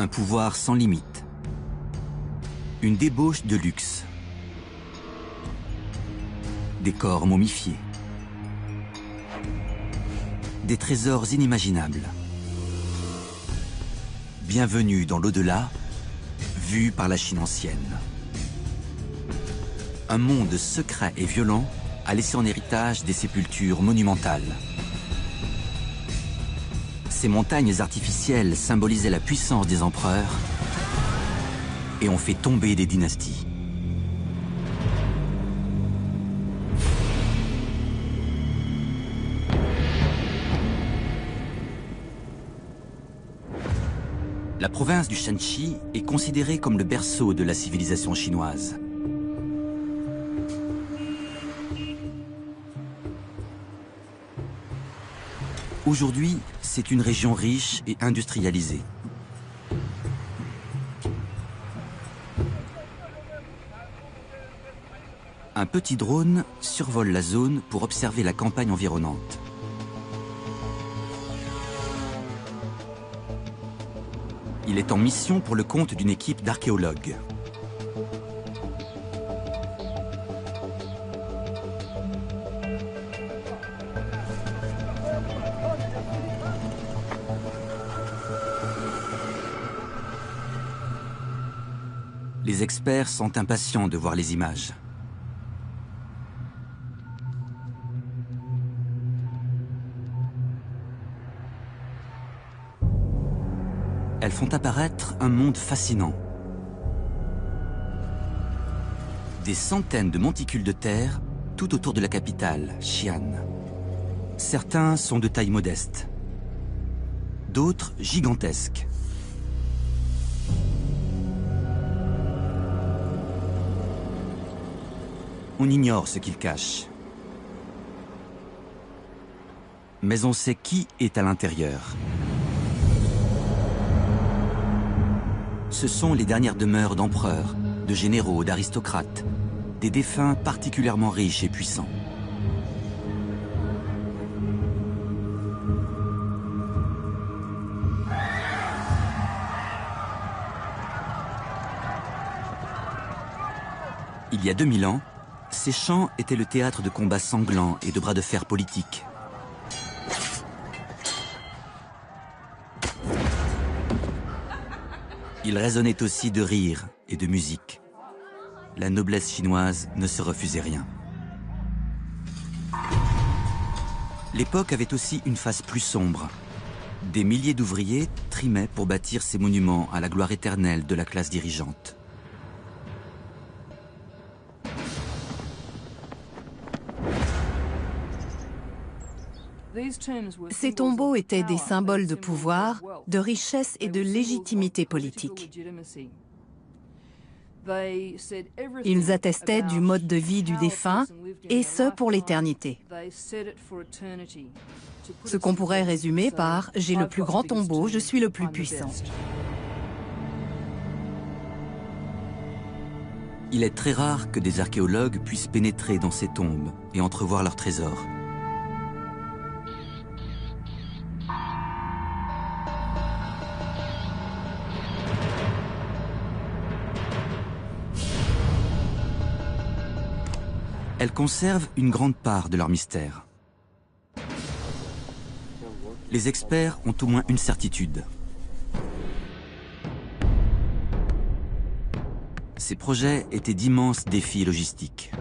Un pouvoir sans limite. Une débauche de luxe. Des corps momifiés. Des trésors inimaginables. Bienvenue dans l'au-delà, vu par la Chine ancienne. Un monde secret et violent a laissé en héritage des sépultures monumentales. Ces montagnes artificielles symbolisaient la puissance des empereurs et ont fait tomber des dynasties. La province du Shanxi est considérée comme le berceau de la civilisation chinoise. Aujourd'hui, c'est une région riche et industrialisée. Un petit drone survole la zone pour observer la campagne environnante. Il est en mission pour le compte d'une équipe d'archéologues. Les experts sont impatients de voir les images. Elles font apparaître un monde fascinant. Des centaines de monticules de terre tout autour de la capitale, Xi'an. Certains sont de taille modeste, d'autres gigantesques. On ignore ce qu'ils cachent. Mais on sait qui est à l'intérieur. Ce sont les dernières demeures d'empereurs, de généraux, d'aristocrates, des défunts particulièrement riches et puissants. Il y a 2000 ans, ces champs étaient le théâtre de combats sanglants et de bras de fer politiques. Il résonnait aussi de rires et de musique. La noblesse chinoise ne se refusait rien. L'époque avait aussi une face plus sombre. Des milliers d'ouvriers trimaient pour bâtir ces monuments à la gloire éternelle de la classe dirigeante. Ces tombeaux étaient des symboles de pouvoir, de richesse et de légitimité politique. Ils attestaient du mode de vie du défunt, et ce pour l'éternité. Ce qu'on pourrait résumer par « j'ai le plus grand tombeau, je suis le plus puissant ». Il est très rare que des archéologues puissent pénétrer dans ces tombes et entrevoir leurs trésors. Elles conservent une grande part de leur mystère. Les experts ont au moins une certitude. Ces projets étaient d'immenses défis logistiques.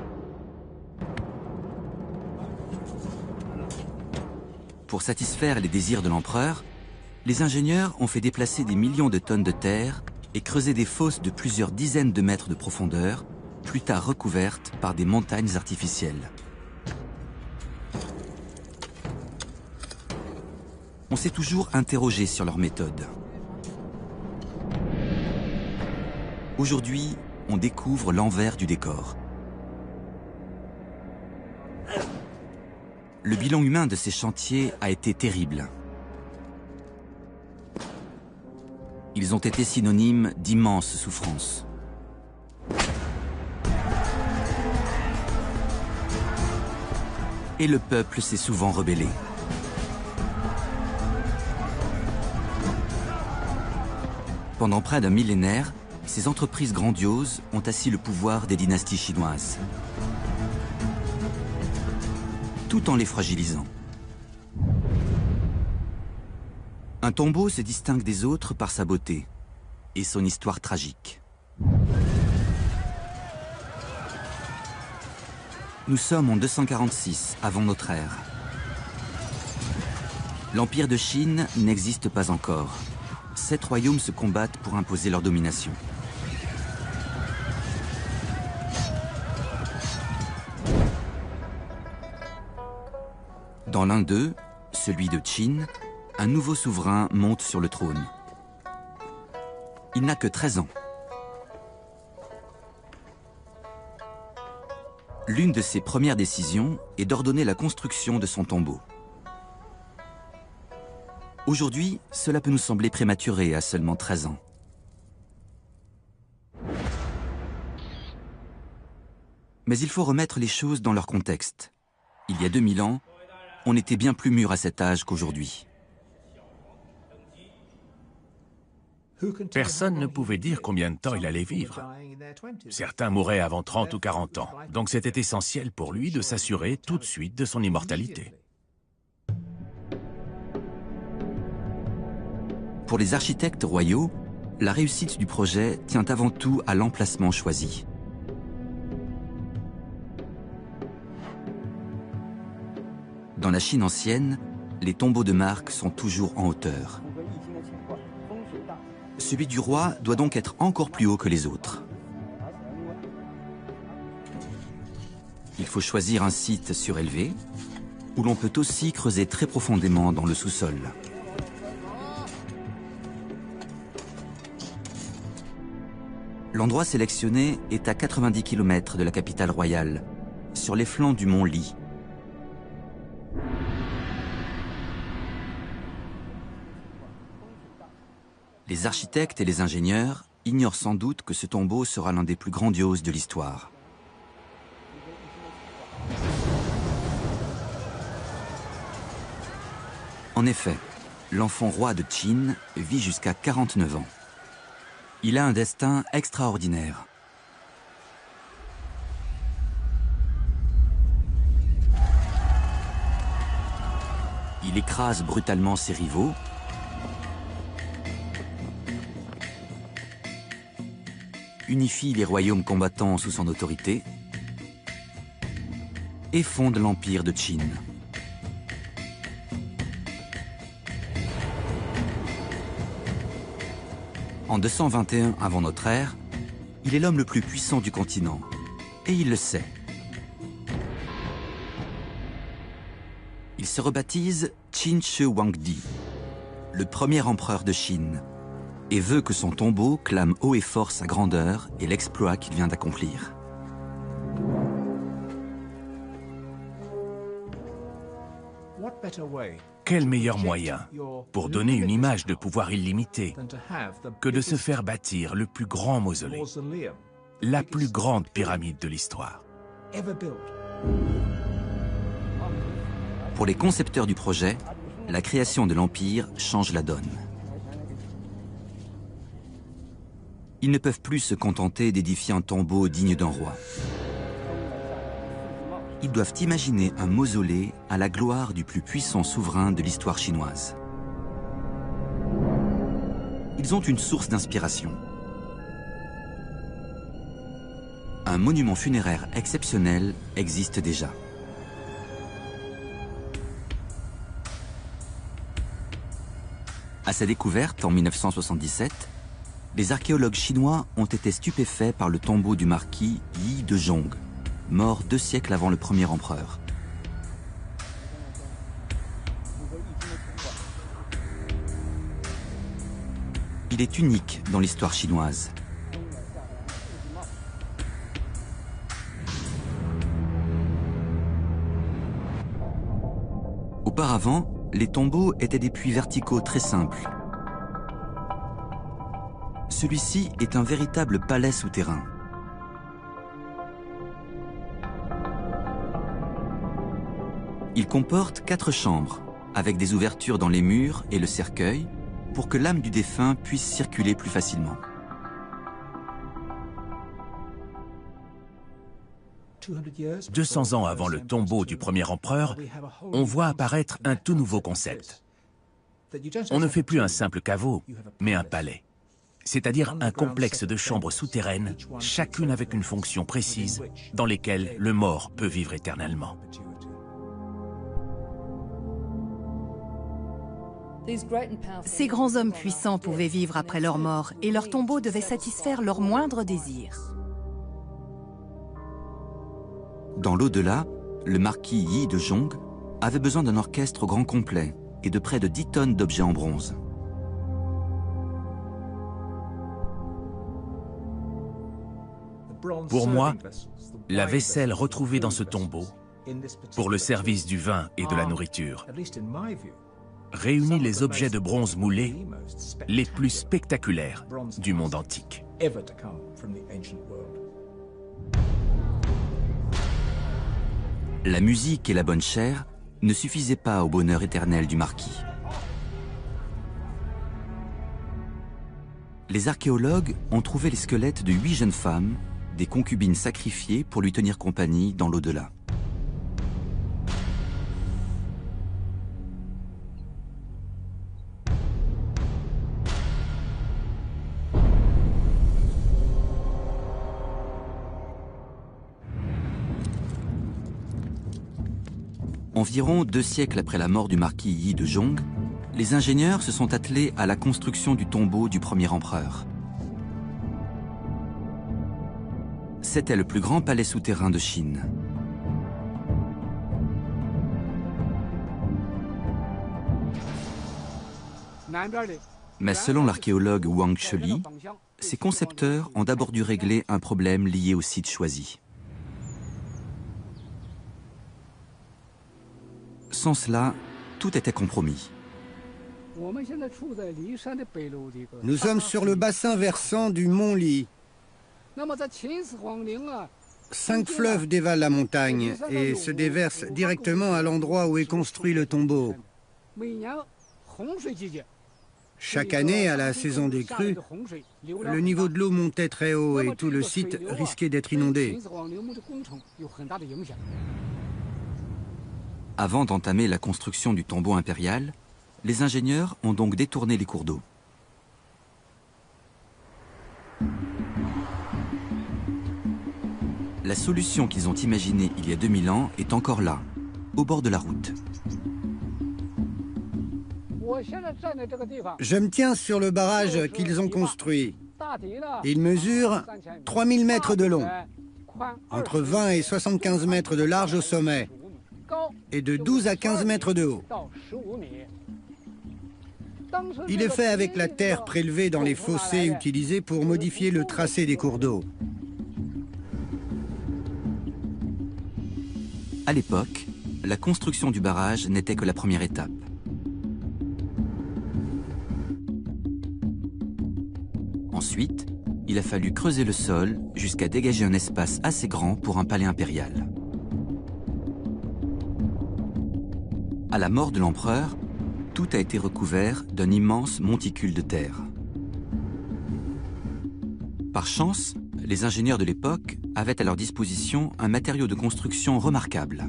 Pour satisfaire les désirs de l'empereur, les ingénieurs ont fait déplacer des millions de tonnes de terre et creuser des fosses de plusieurs dizaines de mètres de profondeur, plus tard recouvertes par des montagnes artificielles. On s'est toujours interrogé sur leur méthode. Aujourd'hui, on découvre l'envers du décor. Le bilan humain de ces chantiers a été terrible. Ils ont été synonymes d'immenses souffrances. Et le peuple s'est souvent rebellé. Pendant près d'un millénaire, ces entreprises grandioses ont assis le pouvoir des dynasties chinoises, tout en les fragilisant. Un tombeau se distingue des autres par sa beauté et son histoire tragique. Nous sommes en 246 avant notre ère. L'Empire de Chine n'existe pas encore. 7 royaumes se combattent pour imposer leur domination. Dans l'un d'eux, celui de Qin, un nouveau souverain monte sur le trône. Il n'a que 13 ans. L'une de ses premières décisions est d'ordonner la construction de son tombeau. Aujourd'hui, cela peut nous sembler prématuré à seulement 13 ans. Mais il faut remettre les choses dans leur contexte. Il y a 2000 ans, on était bien plus mûr à cet âge qu'aujourd'hui. Personne ne pouvait dire combien de temps il allait vivre. Certains mouraient avant 30 ou 40 ans, donc c'était essentiel pour lui de s'assurer tout de suite de son immortalité. Pour les architectes royaux, la réussite du projet tient avant tout à l'emplacement choisi. Dans la Chine ancienne, les tombeaux de marque sont toujours en hauteur. Celui du roi doit donc être encore plus haut que les autres. Il faut choisir un site surélevé, où l'on peut aussi creuser très profondément dans le sous-sol. L'endroit sélectionné est à 90 km de la capitale royale, sur les flancs du mont Li. Les architectes et les ingénieurs ignorent sans doute que ce tombeau sera l'un des plus grandioses de l'histoire. En effet, l'enfant roi de Qin vit jusqu'à 49 ans. Il a un destin extraordinaire. Il écrase brutalement ses rivaux, unifie les royaumes combattants sous son autorité et fonde l'empire de Qin. En 221 avant notre ère, il est l'homme le plus puissant du continent, et il le sait. Il se rebaptise Qin Shi Huangdi, le premier empereur de Chine, et veut que son tombeau clame haut et fort sa grandeur et l'exploit qu'il vient d'accomplir. Quel meilleur moyen pour donner une image de pouvoir illimité que de se faire bâtir le plus grand mausolée, la plus grande pyramide de l'histoire. Pour les concepteurs du projet, la création de l'Empire change la donne. Ils ne peuvent plus se contenter d'édifier un tombeau digne d'un roi. Ils doivent imaginer un mausolée à la gloire du plus puissant souverain de l'histoire chinoise. Ils ont une source d'inspiration. Un monument funéraire exceptionnel existe déjà. À sa découverte en 1977, les archéologues chinois ont été stupéfaits par le tombeau du marquis Yi Dezhong, mort 2 siècles avant le premier empereur. Il est unique dans l'histoire chinoise. Auparavant, les tombeaux étaient des puits verticaux très simples. Celui-ci est un véritable palais souterrain. Il comporte 4 chambres, avec des ouvertures dans les murs et le cercueil, pour que l'âme du défunt puisse circuler plus facilement. « 200 ans avant le tombeau du premier empereur, on voit apparaître un tout nouveau concept. On ne fait plus un simple caveau, mais un palais. C'est-à-dire un complexe de chambres souterraines, chacune avec une fonction précise, dans lesquelles le mort peut vivre éternellement. Ces grands hommes puissants pouvaient vivre après leur mort et leur tombeau devait satisfaire leurs moindres désirs. Dans l'au-delà, le marquis Yi de Zhong avait besoin d'un orchestre au grand complet et de près de 10 tonnes d'objets en bronze. Pour moi, la vaisselle retrouvée dans ce tombeau, pour le service du vin et de la nourriture, réunit les objets de bronze moulés les plus spectaculaires du monde antique. La musique et la bonne chère ne suffisaient pas au bonheur éternel du marquis. Les archéologues ont trouvé les squelettes de 8 jeunes femmes, des concubines sacrifiées pour lui tenir compagnie dans l'au-delà. Environ 2 siècles après la mort du marquis Yi de Zhong, les ingénieurs se sont attelés à la construction du tombeau du premier empereur. C'était le plus grand palais souterrain de Chine. Mais selon l'archéologue Wang Sheli, ses concepteurs ont d'abord dû régler un problème lié au site choisi. Sans cela, tout était compromis. Nous sommes sur le bassin versant du mont Li. 5 fleuves dévalent la montagne et se déversent directement à l'endroit où est construit le tombeau. Chaque année, à la saison des crues, le niveau de l'eau montait très haut et tout le site risquait d'être inondé. Avant d'entamer la construction du tombeau impérial, les ingénieurs ont donc détourné les cours d'eau. La solution qu'ils ont imaginée il y a 2000 ans est encore là, au bord de la route. Je me tiens sur le barrage qu'ils ont construit. Il mesure 3000 mètres de long, entre 20 et 75 mètres de large au sommet, et de 12 à 15 mètres de haut. Il est fait avec la terre prélevée dans les fossés utilisés pour modifier le tracé des cours d'eau. À l'époque, la construction du barrage n'était que la première étape. Ensuite, il a fallu creuser le sol jusqu'à dégager un espace assez grand pour un palais impérial. À la mort de l'empereur, tout a été recouvert d'un immense monticule de terre. Par chance, les ingénieurs de l'époque avaient à leur disposition un matériau de construction remarquable.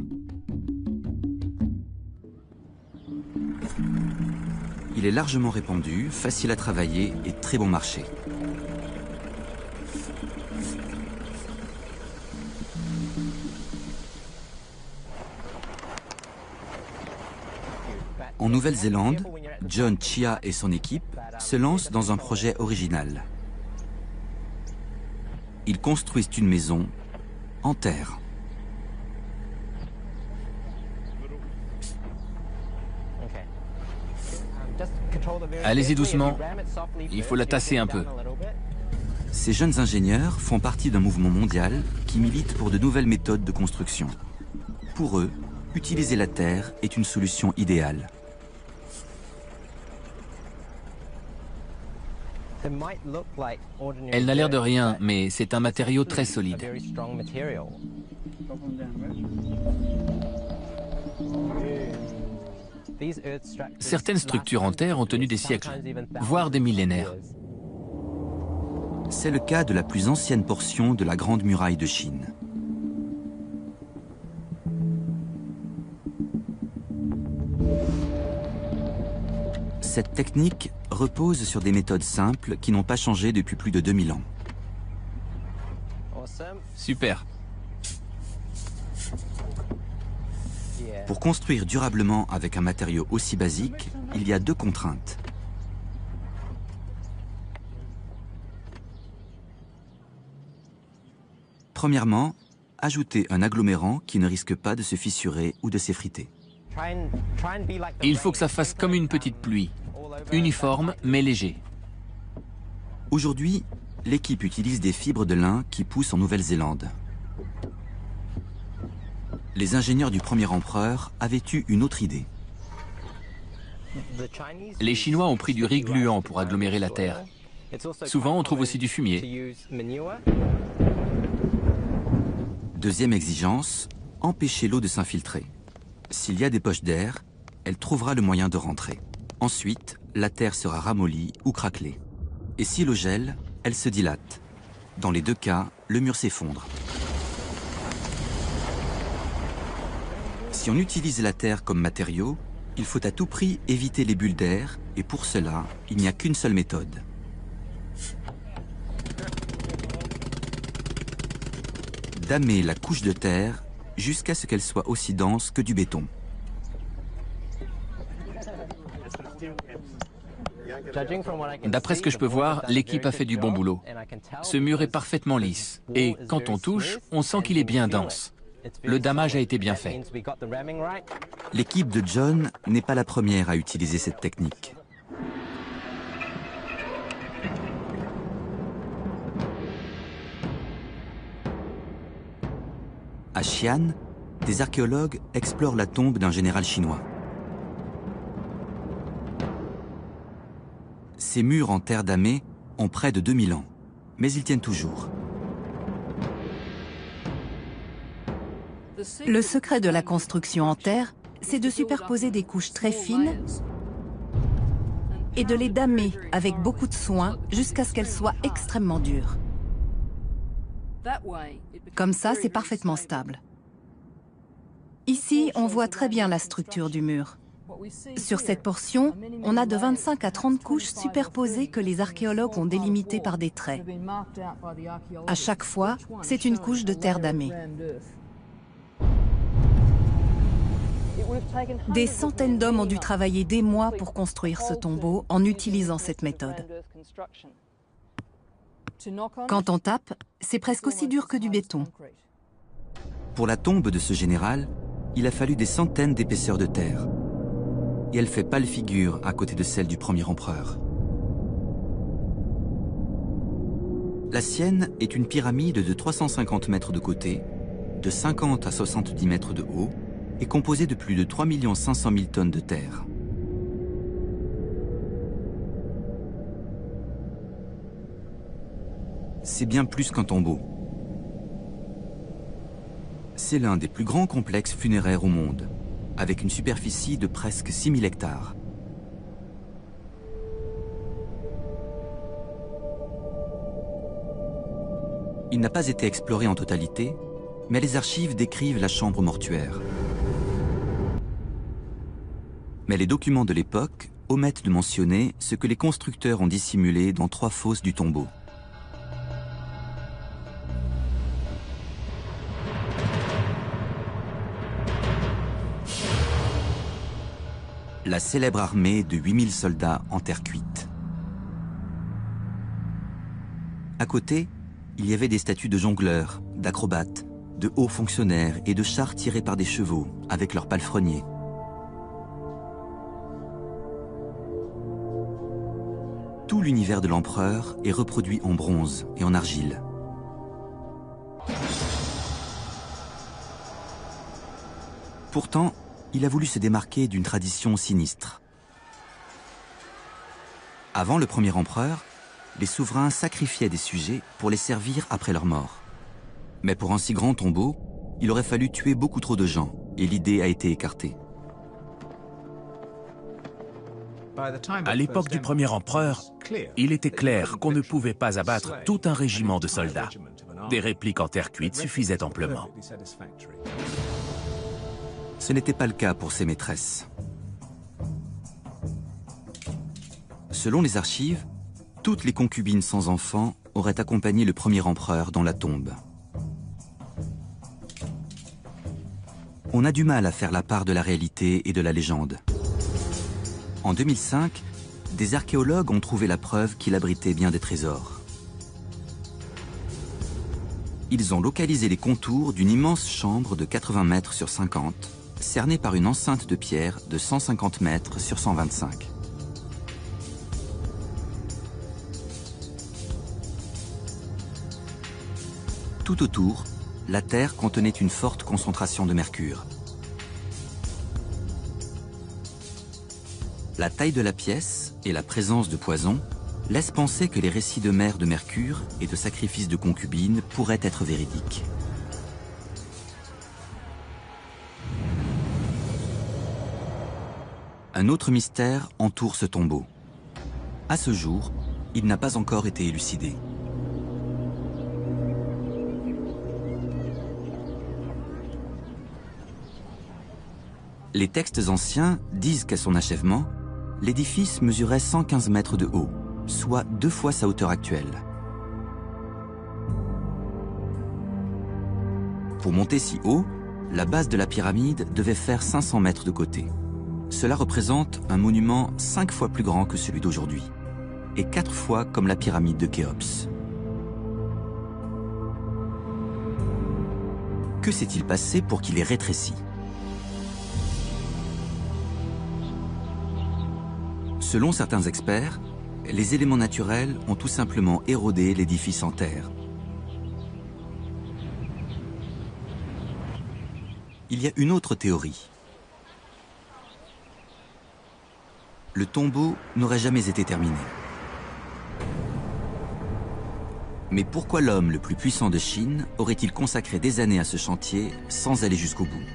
Il est largement répandu, facile à travailler et très bon marché. En Nouvelle-Zélande, John Chia et son équipe se lancent dans un projet original. Ils construisent une maison en terre. Allez-y doucement, il faut la tasser un peu. Ces jeunes ingénieurs font partie d'un mouvement mondial qui milite pour de nouvelles méthodes de construction. Pour eux, utiliser la terre est une solution idéale. Elle n'a l'air de rien, mais c'est un matériau très solide. Certaines structures en terre ont tenu des siècles, voire des millénaires. C'est le cas de la plus ancienne portion de la Grande Muraille de Chine. Cette technique repose sur des méthodes simples qui n'ont pas changé depuis plus de 2000 ans. Super. Pour construire durablement avec un matériau aussi basique, il y a deux contraintes. Premièrement, ajouter un agglomérant qui ne risque pas de se fissurer ou de s'effriter. Il faut que ça fasse comme une petite pluie, uniforme mais léger. Aujourd'hui, l'équipe utilise des fibres de lin qui poussent en Nouvelle-Zélande. Les ingénieurs du premier empereur avaient eu une autre idée. Les Chinois ont pris du riz gluant pour agglomérer la terre. Souvent, on trouve aussi du fumier. Deuxième exigence, empêcher l'eau de s'infiltrer. S'il y a des poches d'air, elle trouvera le moyen de rentrer. Ensuite, la terre sera ramollie ou craquelée. Et si l'eau gèle, elle se dilate. Dans les deux cas, le mur s'effondre. Si on utilise la terre comme matériau, il faut à tout prix éviter les bulles d'air, et pour cela, il n'y a qu'une seule méthode. Damer la couche de terre jusqu'à ce qu'elle soit aussi dense que du béton. D'après ce que je peux voir, l'équipe a fait du bon boulot. Ce mur est parfaitement lisse. Et quand on touche, on sent qu'il est bien dense. Le damage a été bien fait. L'équipe de John n'est pas la première à utiliser cette technique. À Xi'an, des archéologues explorent la tombe d'un général chinois. Ces murs en terre damée ont près de 2000 ans, mais ils tiennent toujours. Le secret de la construction en terre, c'est de superposer des couches très fines et de les damer avec beaucoup de soin jusqu'à ce qu'elles soient extrêmement dures. Comme ça, c'est parfaitement stable. Ici, on voit très bien la structure du mur. Sur cette portion, on a de 25 à 30 couches superposées que les archéologues ont délimitées par des traits. À chaque fois, c'est une couche de terre damée. Des centaines d'hommes ont dû travailler des mois pour construire ce tombeau en utilisant cette méthode. Quand on tape, c'est presque aussi dur que du béton. Pour la tombe de ce général, il a fallu des centaines d'épaisseurs de terre. Et elle fait pâle figure à côté de celle du premier empereur. La sienne est une pyramide de 350 mètres de côté, de 50 à 70 mètres de haut, et composée de plus de 3 500 000 tonnes de terre. C'est bien plus qu'un tombeau. C'est l'un des plus grands complexes funéraires au monde, avec une superficie de presque 6000 hectares. Il n'a pas été exploré en totalité, mais les archives décrivent la chambre mortuaire. Mais les documents de l'époque omettent de mentionner ce que les constructeurs ont dissimulé dans 3 fosses du tombeau. La célèbre armée de 8000 soldats en terre cuite. À côté, il y avait des statues de jongleurs, d'acrobates, de hauts fonctionnaires et de chars tirés par des chevaux, avec leurs palefreniers. Tout l'univers de l'empereur est reproduit en bronze et en argile. Pourtant, il a voulu se démarquer d'une tradition sinistre. Avant le premier empereur, les souverains sacrifiaient des sujets pour les servir après leur mort. Mais pour un si grand tombeau, il aurait fallu tuer beaucoup trop de gens, et l'idée a été écartée. À l'époque du premier empereur, il était clair qu'on ne pouvait pas abattre tout un régiment de soldats. Des répliques en terre cuite suffisaient amplement. Ce n'était pas le cas pour ses maîtresses. Selon les archives, toutes les concubines sans enfants auraient accompagné le premier empereur dans la tombe. On a du mal à faire la part de la réalité et de la légende. En 2005, des archéologues ont trouvé la preuve qu'il abritait bien des trésors. Ils ont localisé les contours d'une immense chambre de 80 mètres sur 50, cernée par une enceinte de pierre de 150 mètres sur 125. Tout autour, la terre contenait une forte concentration de mercure. La taille de la pièce et la présence de poison laissent penser que les récits de mères de mercure et de sacrifices de concubines pourraient être véridiques. Un autre mystère entoure ce tombeau. À ce jour, il n'a pas encore été élucidé. Les textes anciens disent qu'à son achèvement, l'édifice mesurait 115 mètres de haut, soit 2 fois sa hauteur actuelle. Pour monter si haut, la base de la pyramide devait faire 500 mètres de côté. Cela représente un monument 5 fois plus grand que celui d'aujourd'hui, et 4 fois comme la pyramide de Khéops. Que s'est-il passé pour qu'il ait rétréci ? Selon certains experts, les éléments naturels ont tout simplement érodé l'édifice en terre. Il y a une autre théorie. Le tombeau n'aurait jamais été terminé. Mais pourquoi l'homme le plus puissant de Chine aurait-il consacré des années à ce chantier sans aller jusqu'au bout ?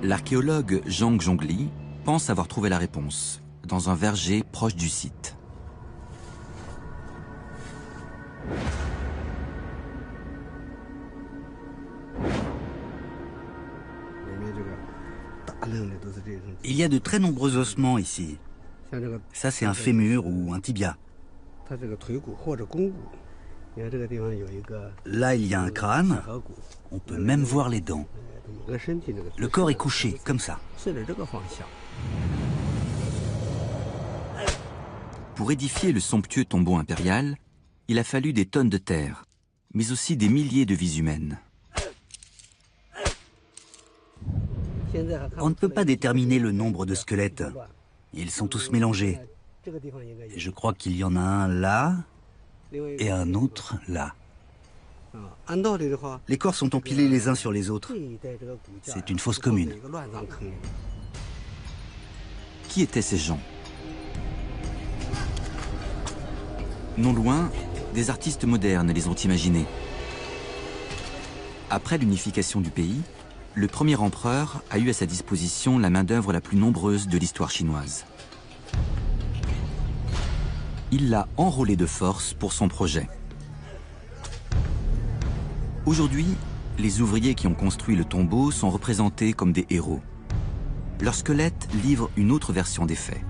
L'archéologue Zhang Zhongli pense avoir trouvé la réponse dans un verger proche du site. Il y a de très nombreux ossements ici. Ça, c'est un fémur ou un tibia. Là, il y a un crâne. On peut même voir les dents. Le corps est couché, comme ça. Pour édifier le somptueux tombeau impérial, il a fallu des tonnes de terre, mais aussi des milliers de vies humaines. On ne peut pas déterminer le nombre de squelettes. Ils sont tous mélangés. Je crois qu'il y en a un là et un autre là. Les corps sont empilés les uns sur les autres. C'est une fosse commune. Qui étaient ces gens? Non loin, des artistes modernes les ont imaginés. Après l'unification du pays, le premier empereur a eu à sa disposition la main-d'œuvre la plus nombreuse de l'histoire chinoise. Il l'a enrôlé de force pour son projet. Aujourd'hui, les ouvriers qui ont construit le tombeau sont représentés comme des héros. Leur squelette livre une autre version des faits.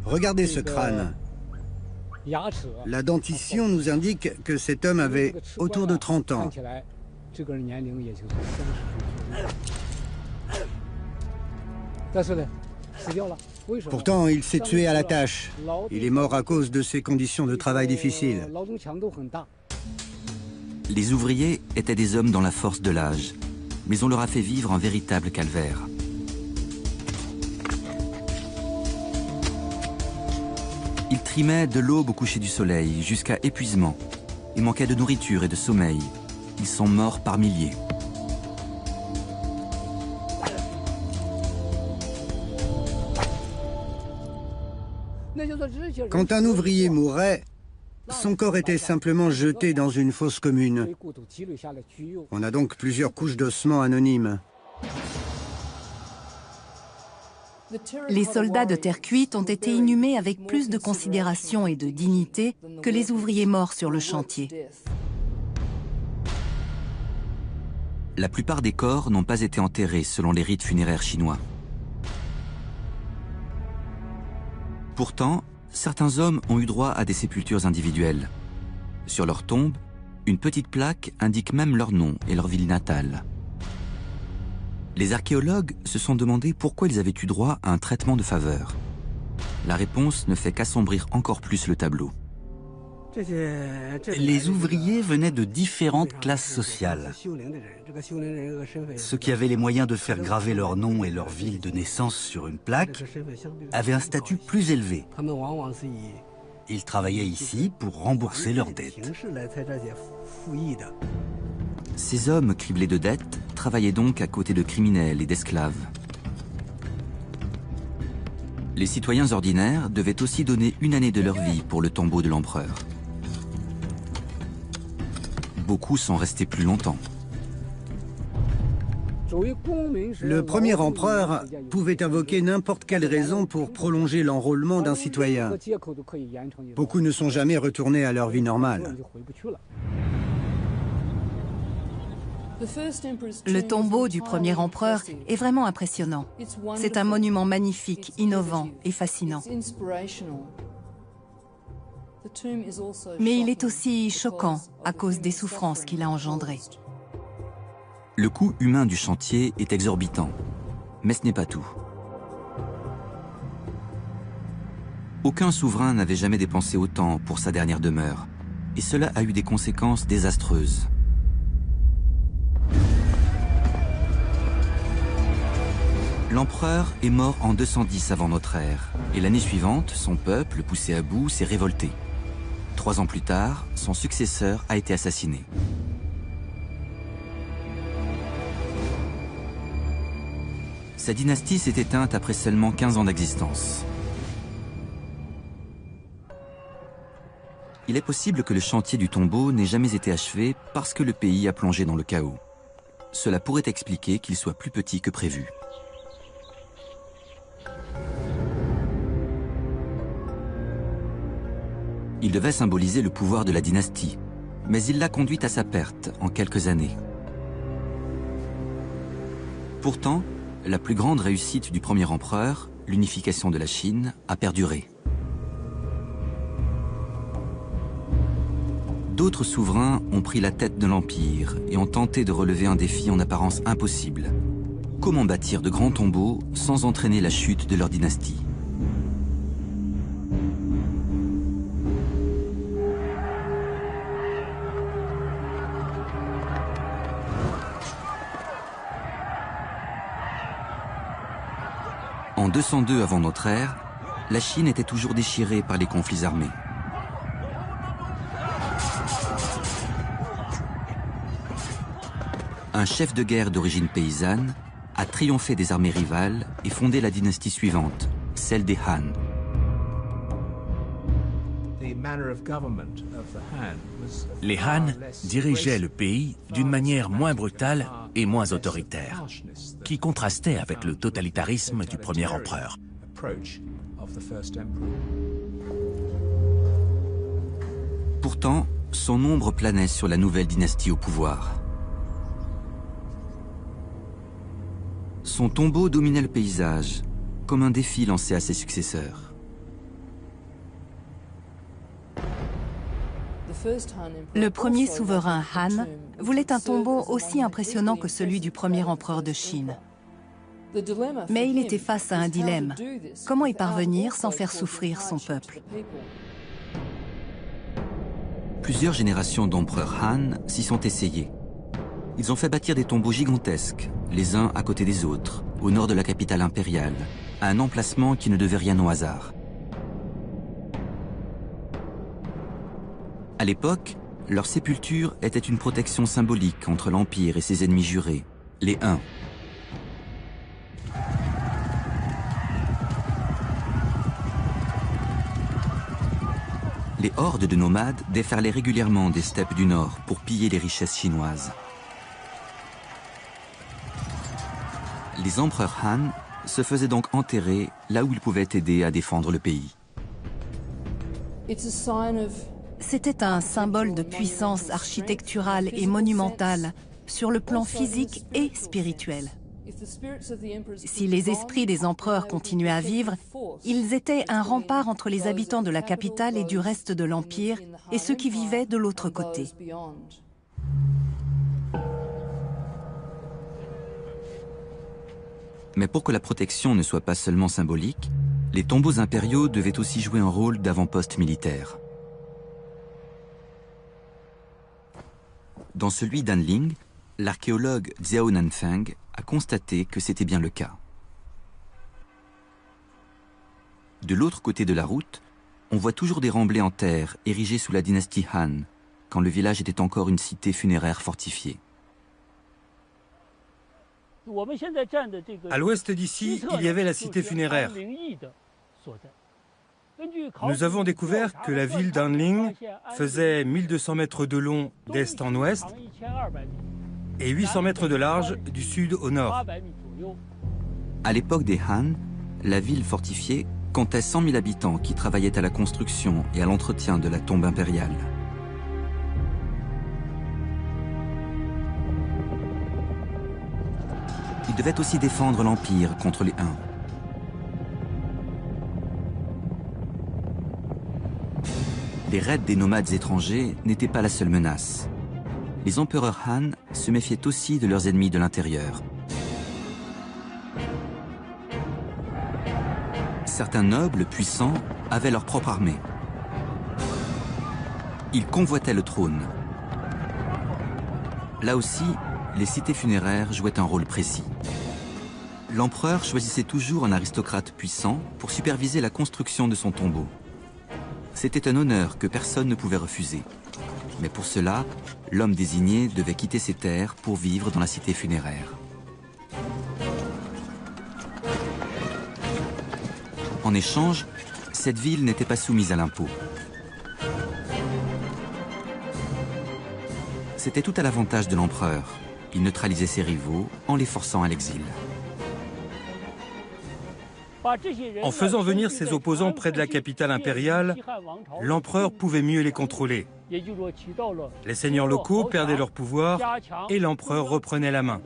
Regardez ce crâne. La dentition nous indique que cet homme avait autour de 30 ans. Pourtant, il s'est tué à la tâche. Il est mort à cause de ses conditions de travail difficiles. Les ouvriers étaient des hommes dans la force de l'âge, mais on leur a fait vivre un véritable calvaire. Ils trimaient de l'aube au coucher du soleil jusqu'à épuisement. Ils manquaient de nourriture et de sommeil. Ils sont morts par milliers. Quand un ouvrier mourait, son corps était simplement jeté dans une fosse commune. On a donc plusieurs couches d'ossements anonymes. Les soldats de terre cuite ont été inhumés avec plus de considération et de dignité que les ouvriers morts sur le chantier. La plupart des corps n'ont pas été enterrés selon les rites funéraires chinois. Pourtant, certains hommes ont eu droit à des sépultures individuelles. Sur leur tombe, une petite plaque indique même leur nom et leur ville natale. Les archéologues se sont demandé pourquoi ils avaient eu droit à un traitement de faveur. La réponse ne fait qu'assombrir encore plus le tableau. Les ouvriers venaient de différentes classes sociales. Ceux qui avaient les moyens de faire graver leur nom et leur ville de naissance sur une plaque avaient un statut plus élevé. Ils travaillaient ici pour rembourser leurs dettes. Ces hommes criblés de dettes travaillaient donc à côté de criminels et d'esclaves. Les citoyens ordinaires devaient aussi donner une année de leur vie pour le tombeau de l'empereur. Beaucoup sont restés plus longtemps. Le premier empereur pouvait invoquer n'importe quelle raison pour prolonger l'enrôlement d'un citoyen. Beaucoup ne sont jamais retournés à leur vie normale. Le tombeau du premier empereur est vraiment impressionnant. C'est un monument magnifique, innovant et fascinant. Mais il est aussi choquant à cause des souffrances qu'il a engendrées. Le coût humain du chantier est exorbitant, mais ce n'est pas tout. Aucun souverain n'avait jamais dépensé autant pour sa dernière demeure, et cela a eu des conséquences désastreuses. L'empereur est mort en 210 avant notre ère, et l'année suivante, son peuple, poussé à bout, s'est révolté. 3 ans plus tard, son successeur a été assassiné. Sa dynastie s'est éteinte après seulement 15 ans d'existence. Il est possible que le chantier du tombeau n'ait jamais été achevé parce que le pays a plongé dans le chaos. Cela pourrait expliquer qu'il soit plus petit que prévu. Il devait symboliser le pouvoir de la dynastie, mais il l'a conduite à sa perte en quelques années. Pourtant, la plus grande réussite du premier empereur, l'unification de la Chine, a perduré. D'autres souverains ont pris la tête de l'Empire et ont tenté de relever un défi en apparence impossible. Comment bâtir de grands tombeaux sans entraîner la chute de leur dynastie ? En 202 avant notre ère, la Chine était toujours déchirée par les conflits armés. Un chef de guerre d'origine paysanne a triomphé des armées rivales et fondé la dynastie suivante, celle des Han. Les Han dirigeaient le pays d'une manière moins brutale et moins autoritaire, qui contrastait avec le totalitarisme du premier empereur. Pourtant, son ombre planait sur la nouvelle dynastie au pouvoir. Son tombeau dominait le paysage, comme un défi lancé à ses successeurs. Le premier souverain Han voulait un tombeau aussi impressionnant que celui du premier empereur de Chine. Mais il était face à un dilemme. Comment y parvenir sans faire souffrir son peuple? Plusieurs générations d'empereurs Han s'y sont essayés. Ils ont fait bâtir des tombeaux gigantesques, les uns à côté des autres, au nord de la capitale impériale, à un emplacement qui ne devait rien au hasard. À l'époque, leur sépulture était une protection symbolique entre l'Empire et ses ennemis jurés, les Huns. Les hordes de nomades déferlaient régulièrement des steppes du nord pour piller les richesses chinoises. Les empereurs Han se faisaient donc enterrer là où ils pouvaient aider à défendre le pays. C'était un symbole de puissance architecturale et monumentale sur le plan physique et spirituel. Si les esprits des empereurs continuaient à vivre, ils étaient un rempart entre les habitants de la capitale et du reste de l'Empire et ceux qui vivaient de l'autre côté. Mais pour que la protection ne soit pas seulement symbolique, les tombeaux impériaux devaient aussi jouer un rôle d'avant-poste militaire. Dans celui d'Anling, l'archéologue Xiao Nanfeng a constaté que c'était bien le cas. De l'autre côté de la route, on voit toujours des remblais en terre érigés sous la dynastie Han, quand le village était encore une cité funéraire fortifiée. À l'ouest d'ici, il y avait la cité funéraire. Nous avons découvert que la ville d'Anling faisait 1200 mètres de long d'est en ouest et 800 mètres de large du sud au nord. À l'époque des Han, la ville fortifiée comptait 100 000 habitants qui travaillaient à la construction et à l'entretien de la tombe impériale. Ils devaient aussi défendre l'Empire contre les Huns. Les raids des nomades étrangers n'étaient pas la seule menace. Les empereurs Han se méfiaient aussi de leurs ennemis de l'intérieur. Certains nobles puissants avaient leur propre armée. Ils convoitaient le trône. Là aussi, les cités funéraires jouaient un rôle précis. L'empereur choisissait toujours un aristocrate puissant pour superviser la construction de son tombeau. C'était un honneur que personne ne pouvait refuser. Mais pour cela, l'homme désigné devait quitter ses terres pour vivre dans la cité funéraire. En échange, cette ville n'était pas soumise à l'impôt. C'était tout à l'avantage de l'empereur. Il neutralisait ses rivaux en les forçant à l'exil. En faisant venir ses opposants près de la capitale impériale, l'empereur pouvait mieux les contrôler. Les seigneurs locaux perdaient leur pouvoir et l'empereur reprenait la main.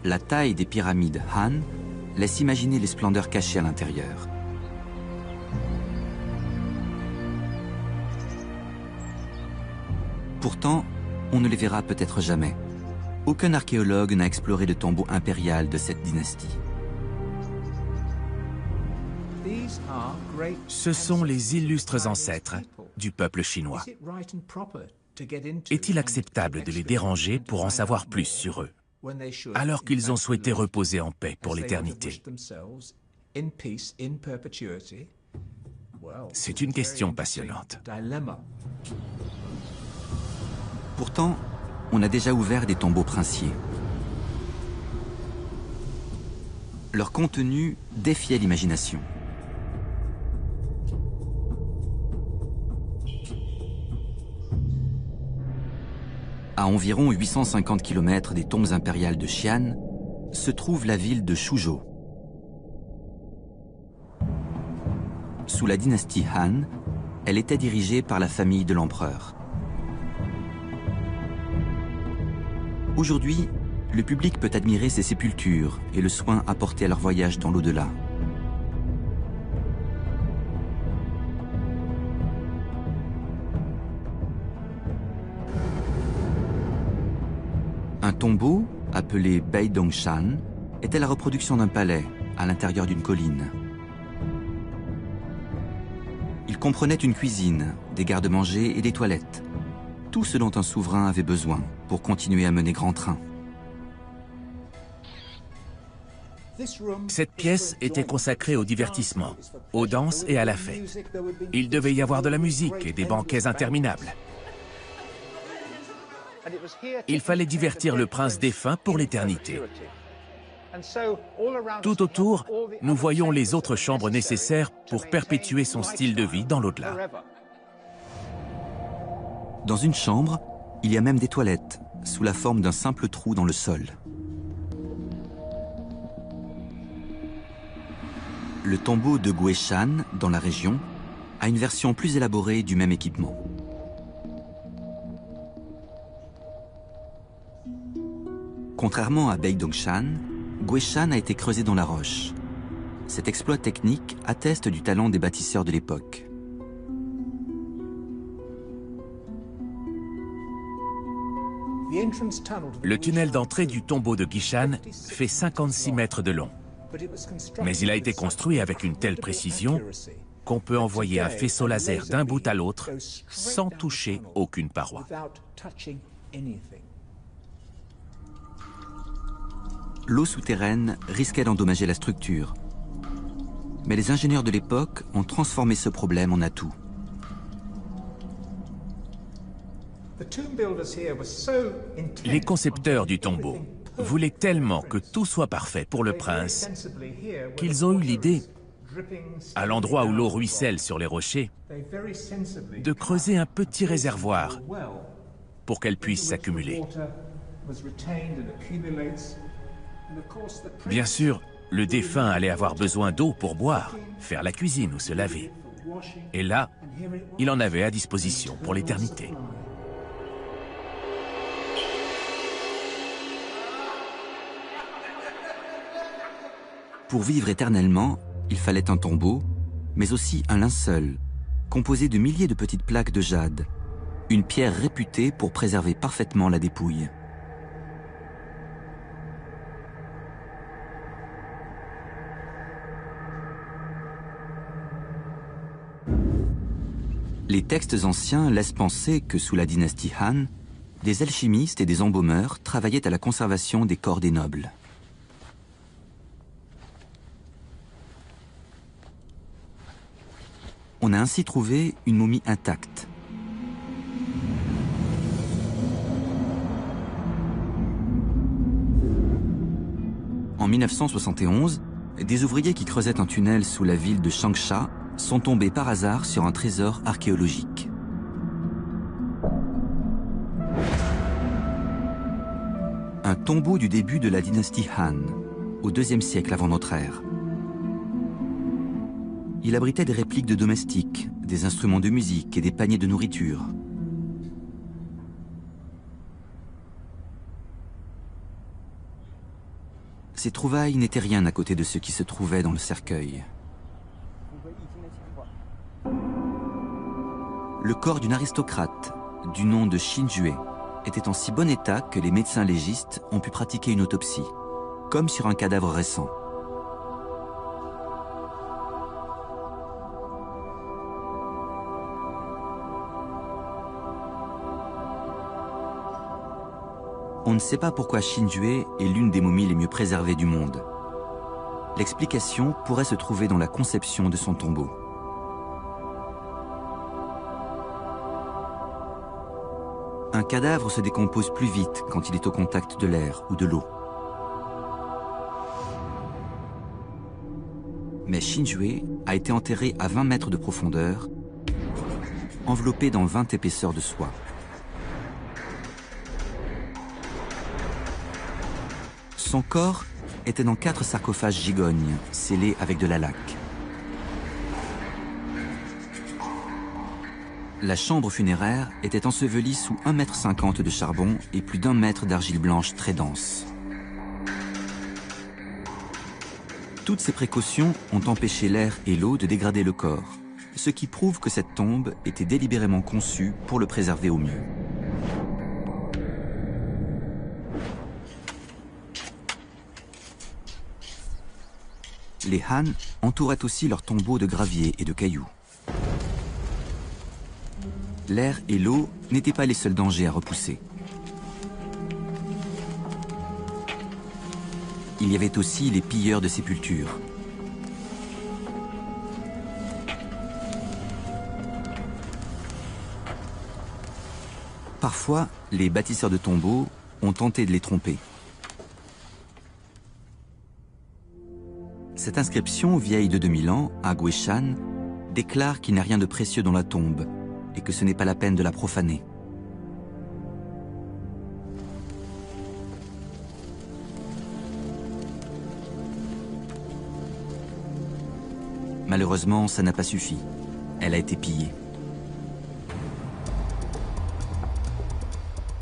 La taille des pyramides Han laisse imaginer les splendeurs cachées à l'intérieur. Pourtant, on ne les verra peut-être jamais. Aucun archéologue n'a exploré le tombeau impérial de cette dynastie. Ce sont les illustres ancêtres du peuple chinois. Est-il acceptable de les déranger pour en savoir plus sur eux, alors qu'ils ont souhaité reposer en paix pour l'éternité? C'est une question passionnante. Pourtant, on a déjà ouvert des tombeaux princiers. Leur contenu défiait l'imagination. À environ 850 km des tombes impériales de Xi'an, se trouve la ville de Suzhou. Sous la dynastie Han, elle était dirigée par la famille de l'empereur. Aujourd'hui, le public peut admirer ces sépultures et le soin apporté à leur voyage dans l'au-delà. Un tombeau, appelé Beidongshan, était la reproduction d'un palais à l'intérieur d'une colline. Il comprenait une cuisine, des garde-manger et des toilettes. Tout ce dont un souverain avait besoin pour continuer à mener grand train. Cette pièce était consacrée au divertissement, aux danses et à la fête. Il devait y avoir de la musique et des banquets interminables. Il fallait divertir le prince défunt pour l'éternité. Tout autour, nous voyons les autres chambres nécessaires pour perpétuer son style de vie dans l'au-delà. Dans une chambre, il y a même des toilettes, sous la forme d'un simple trou dans le sol. Le tombeau de Guishan, dans la région, a une version plus élaborée du même équipement. Contrairement à Beidongshan, Guishan a été creusé dans la roche. Cet exploit technique atteste du talent des bâtisseurs de l'époque. Le tunnel d'entrée du tombeau de Guishan fait 56 mètres de long. Mais il a été construit avec une telle précision qu'on peut envoyer un faisceau laser d'un bout à l'autre sans toucher aucune paroi. L'eau souterraine risquait d'endommager la structure. Mais les ingénieurs de l'époque ont transformé ce problème en atout. Les concepteurs du tombeau voulaient tellement que tout soit parfait pour le prince qu'ils ont eu l'idée, à l'endroit où l'eau ruisselle sur les rochers, de creuser un petit réservoir pour qu'elle puisse s'accumuler. Bien sûr, le défunt allait avoir besoin d'eau pour boire, faire la cuisine ou se laver. Et là, il en avait à disposition pour l'éternité. Pour vivre éternellement, il fallait un tombeau, mais aussi un linceul, composé de milliers de petites plaques de jade, une pierre réputée pour préserver parfaitement la dépouille. Les textes anciens laissent penser que sous la dynastie Han, des alchimistes et des embaumeurs travaillaient à la conservation des corps des nobles. On a ainsi trouvé une momie intacte. En 1971, des ouvriers qui creusaient un tunnel sous la ville de Changsha sont tombés par hasard sur un trésor archéologique. Un tombeau du début de la dynastie Han, au IIe siècle avant notre ère. Il abritait des répliques de domestiques, des instruments de musique et des paniers de nourriture. Ces trouvailles n'étaient rien à côté de ce qui se trouvait dans le cercueil. Le corps d'une aristocrate, du nom de Shinjue, était en si bon état que les médecins légistes ont pu pratiquer une autopsie, comme sur un cadavre récent. On ne sait pas pourquoi Shinjue est l'une des momies les mieux préservées du monde. L'explication pourrait se trouver dans la conception de son tombeau. Un cadavre se décompose plus vite quand il est au contact de l'air ou de l'eau. Mais Shinjue a été enterré à 20 mètres de profondeur, enveloppé dans 20 épaisseurs de soie. Son corps était dans 4 sarcophages gigognes, scellés avec de la laque. La chambre funéraire était ensevelie sous 1,50 m de charbon et plus d'1 mètre d'argile blanche très dense. Toutes ces précautions ont empêché l'air et l'eau de dégrader le corps, ce qui prouve que cette tombe était délibérément conçue pour le préserver au mieux. Les Han entouraient aussi leurs tombeaux de gravier et de cailloux. L'air et l'eau n'étaient pas les seuls dangers à repousser. Il y avait aussi les pilleurs de sépultures. Parfois, les bâtisseurs de tombeaux ont tenté de les tromper. Cette inscription, vieille de 2000 ans, à Guishan, déclare qu'il n'y a rien de précieux dans la tombe et que ce n'est pas la peine de la profaner. Malheureusement, ça n'a pas suffi. Elle a été pillée.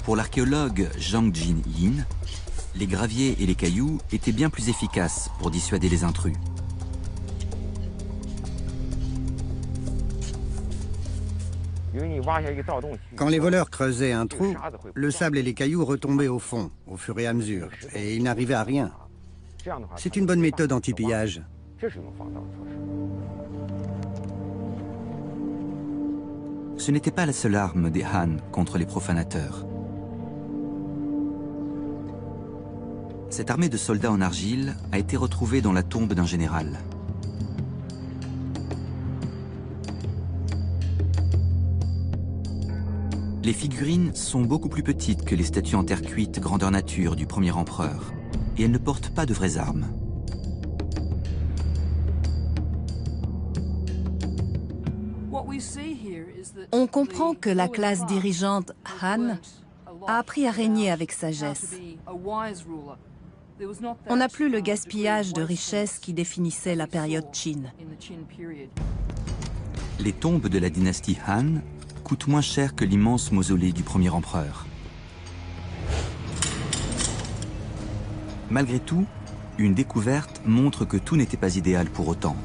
Pour l'archéologue Zhang Jin-yin, les graviers et les cailloux étaient bien plus efficaces pour dissuader les intrus. Quand les voleurs creusaient un trou, le sable et les cailloux retombaient au fond, au fur et à mesure, et ils n'arrivaient à rien. C'est une bonne méthode anti-pillage. Ce n'était pas la seule arme des Han contre les profanateurs. Cette armée de soldats en argile a été retrouvée dans la tombe d'un général. Les figurines sont beaucoup plus petites que les statues en terre cuite grandeur nature du premier empereur, et elles ne portent pas de vraies armes. On comprend que la classe dirigeante Han a appris à régner avec sagesse. On n'a plus le gaspillage de richesses qui définissait la période Qin. Les tombes de la dynastie Han coûtent moins cher que l'immense mausolée du premier empereur. Malgré tout, une découverte montre que tout n'était pas idéal pour autant.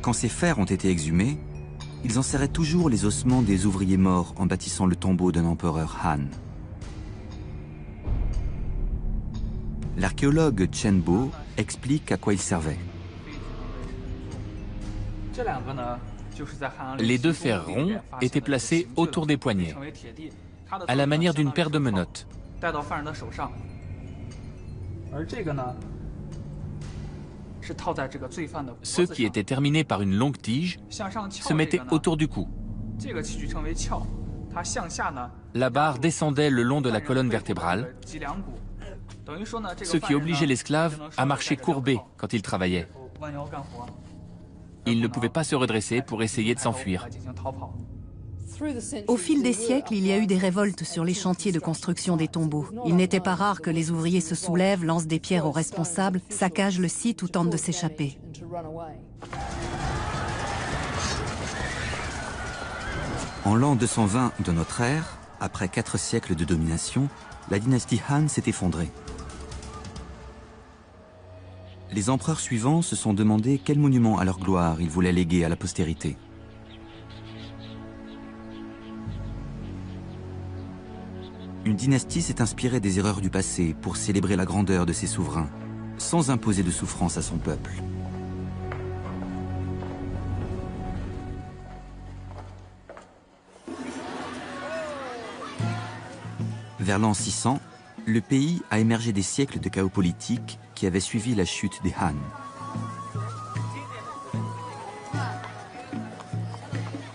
Quand ces fers ont été exhumés, ils en serraient toujours les ossements des ouvriers morts en bâtissant le tombeau d'un empereur Han. L'archéologue Chen Bo explique à quoi il servait. Les deux fers ronds étaient placés autour des poignets, à la manière d'une paire de menottes. Ceux qui étaient terminés par une longue tige se mettaient autour du cou. La barre descendait le long de la colonne vertébrale, ce qui obligeait l'esclave à marcher courbé quand il travaillait. Il ne pouvait pas se redresser pour essayer de s'enfuir. Au fil des siècles, il y a eu des révoltes sur les chantiers de construction des tombeaux. Il n'était pas rare que les ouvriers se soulèvent, lancent des pierres aux responsables, saccagent le site ou tentent de s'échapper. En l'an 220 de notre ère, après 4 siècles de domination, la dynastie Han s'est effondrée. Les empereurs suivants se sont demandé quel monument à leur gloire ils voulaient léguer à la postérité. Une dynastie s'est inspirée des erreurs du passé pour célébrer la grandeur de ses souverains, sans imposer de souffrance à son peuple. Vers l'an 600, le pays a émergé des siècles de chaos politique qui avaient suivi la chute des Han.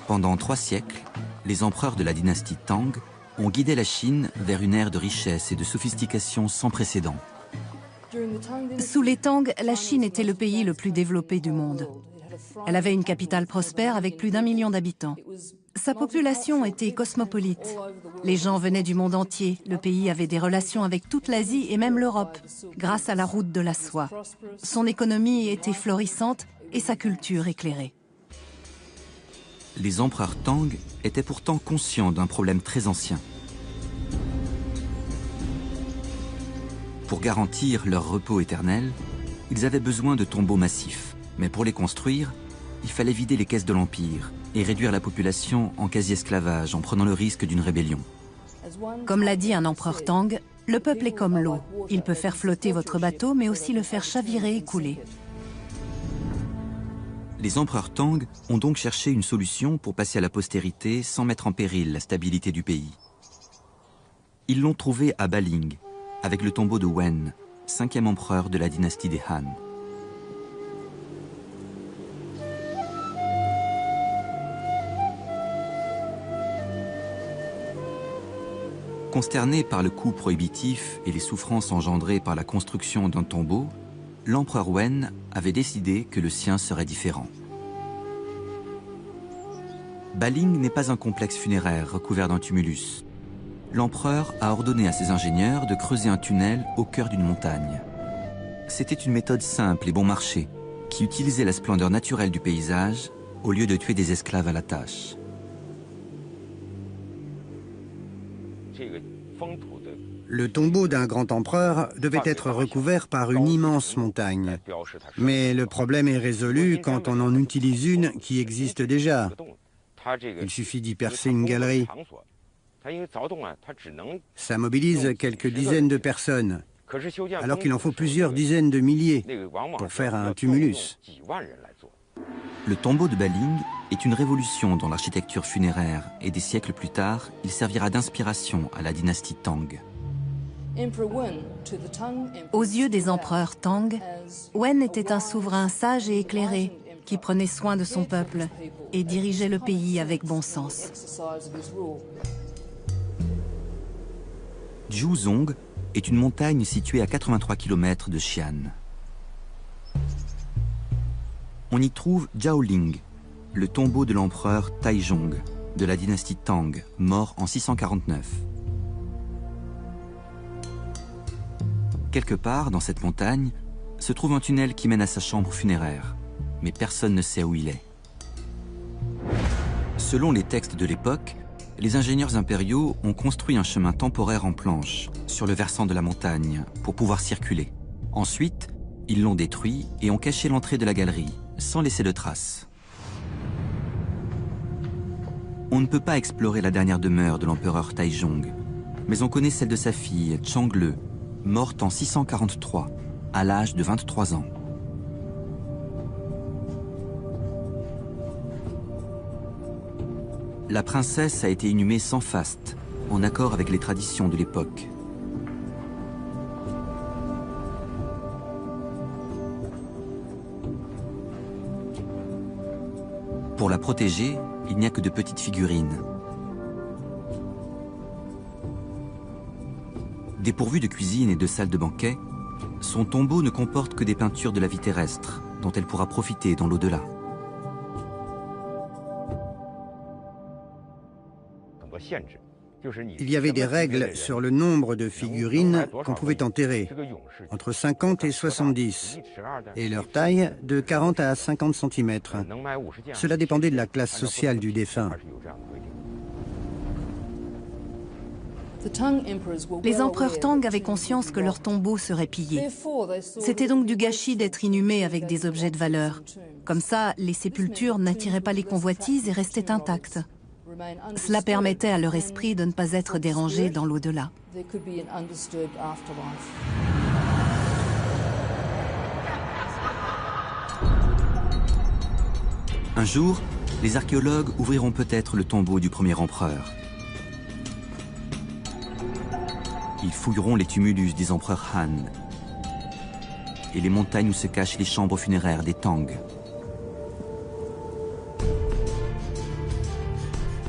Pendant 3 siècles, les empereurs de la dynastie Tang ont guidé la Chine vers une ère de richesse et de sophistication sans précédent. Sous les Tang, la Chine était le pays le plus développé du monde. Elle avait une capitale prospère avec plus d'1 million d'habitants. Sa population était cosmopolite. Les gens venaient du monde entier. Le pays avait des relations avec toute l'Asie et même l'Europe, grâce à la route de la soie. Son économie était florissante et sa culture éclairée. Les empereurs Tang étaient pourtant conscients d'un problème très ancien. Pour garantir leur repos éternel, ils avaient besoin de tombeaux massifs. Mais pour les construire, il fallait vider les caisses de l'Empire et réduire la population en quasi-esclavage en prenant le risque d'une rébellion. Comme l'a dit un empereur Tang, le peuple est comme l'eau. Il peut faire flotter votre bateau, mais aussi le faire chavirer et couler. Les empereurs Tang ont donc cherché une solution pour passer à la postérité sans mettre en péril la stabilité du pays. Ils l'ont trouvé à Baling, avec le tombeau de Wen, 5e empereur de la dynastie des Han. Consterné par le coût prohibitif et les souffrances engendrées par la construction d'un tombeau, l'empereur Wen avait décidé que le sien serait différent. Baling n'est pas un complexe funéraire recouvert d'un tumulus. L'empereur a ordonné à ses ingénieurs de creuser un tunnel au cœur d'une montagne. C'était une méthode simple et bon marché, qui utilisait la splendeur naturelle du paysage au lieu de tuer des esclaves à la tâche. Le tombeau d'un grand empereur devait être recouvert par une immense montagne. Mais le problème est résolu quand on en utilise une qui existe déjà. Il suffit d'y percer une galerie. Ça mobilise quelques dizaines de personnes, alors qu'il en faut plusieurs dizaines de milliers pour faire un tumulus. Le tombeau de Baling est une révolution dans l'architecture funéraire et des siècles plus tard, il servira d'inspiration à la dynastie Tang. Aux yeux des empereurs Tang, Wen était un souverain sage et éclairé qui prenait soin de son peuple et dirigeait le pays avec bon sens. Jiuzhong est une montagne située à 83 km de Xi'an. On y trouve Jiaoling, le tombeau de l'empereur Taizong de la dynastie Tang, mort en 649. Quelque part dans cette montagne se trouve un tunnel qui mène à sa chambre funéraire, mais personne ne sait où il est. Selon les textes de l'époque, les ingénieurs impériaux ont construit un chemin temporaire en planche sur le versant de la montagne pour pouvoir circuler. Ensuite, ils l'ont détruit et ont caché l'entrée de la galerie, sans laisser de traces. On ne peut pas explorer la dernière demeure de l'empereur Taizong, mais on connaît celle de sa fille, Changle, morte en 643, à l'âge de 23 ans. La princesse a été inhumée sans faste, en accord avec les traditions de l'époque. Pour la protéger, il n'y a que de petites figurines. Dépourvu de cuisine et de salle de banquet, son tombeau ne comporte que des peintures de la vie terrestre, dont elle pourra profiter dans l'au-delà. Il y avait des règles sur le nombre de figurines qu'on pouvait enterrer, entre 50 et 70, et leur taille de 40 à 50 cm. Cela dépendait de la classe sociale du défunt. Les empereurs Tang avaient conscience que leurs tombeaux seraient pillés. C'était donc du gâchis d'être inhumés avec des objets de valeur. Comme ça, les sépultures n'attiraient pas les convoitises et restaient intactes. Cela permettait à leur esprit de ne pas être dérangé dans l'au-delà. Un jour, les archéologues ouvriront peut-être le tombeau du premier empereur. Ils fouilleront les tumulus des empereurs Han et les montagnes où se cachent les chambres funéraires des Tang.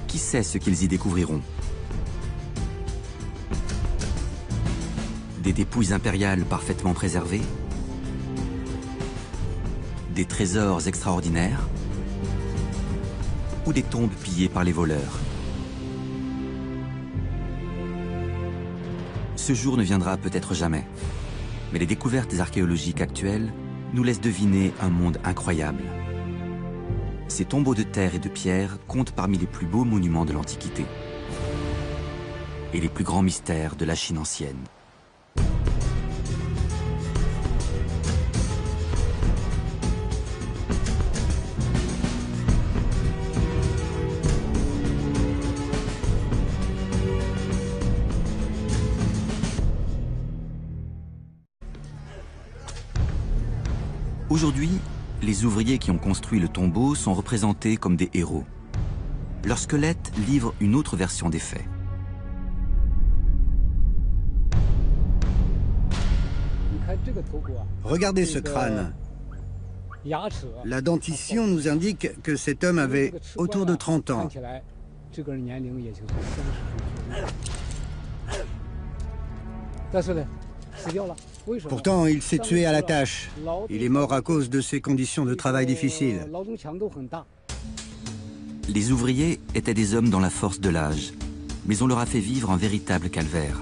Qui sait ce qu'ils y découvriront? Des dépouilles impériales parfaitement préservées? Des trésors extraordinaires? Ou des tombes pillées par les voleurs? Ce jour ne viendra peut-être jamais, mais les découvertes archéologiques actuelles nous laissent deviner un monde incroyable. Ces tombeaux de terre et de pierre comptent parmi les plus beaux monuments de l'Antiquité et les plus grands mystères de la Chine ancienne. Aujourd'hui, les ouvriers qui ont construit le tombeau sont représentés comme des héros. Leur squelette livre une autre version des faits. Regardez ce crâne. La dentition nous indique que cet homme avait autour de 30 ans. Pourtant, il s'est tué à la tâche. Il est mort à cause de ses conditions de travail difficiles. Les ouvriers étaient des hommes dans la force de l'âge, mais on leur a fait vivre un véritable calvaire.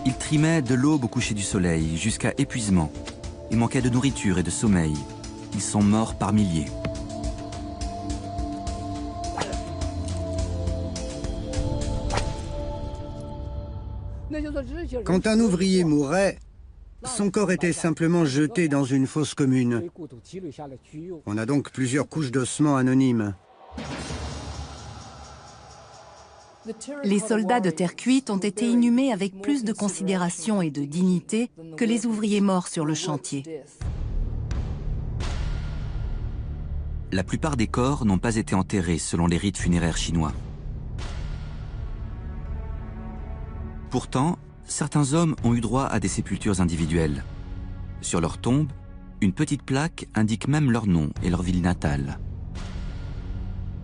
Ils trimaient de l'aube au coucher du soleil jusqu'à épuisement. Ils manquaient de nourriture et de sommeil. Ils sont morts par milliers. Quand un ouvrier mourait, son corps était simplement jeté dans une fosse commune. On a donc plusieurs couches d'ossements anonymes. Les soldats de terre cuite ont été inhumés avec plus de considération et de dignité que les ouvriers morts sur le chantier. La plupart des corps n'ont pas été enterrés selon les rites funéraires chinois. Pourtant, certains hommes ont eu droit à des sépultures individuelles. Sur leur tombe, une petite plaque indique même leur nom et leur ville natale.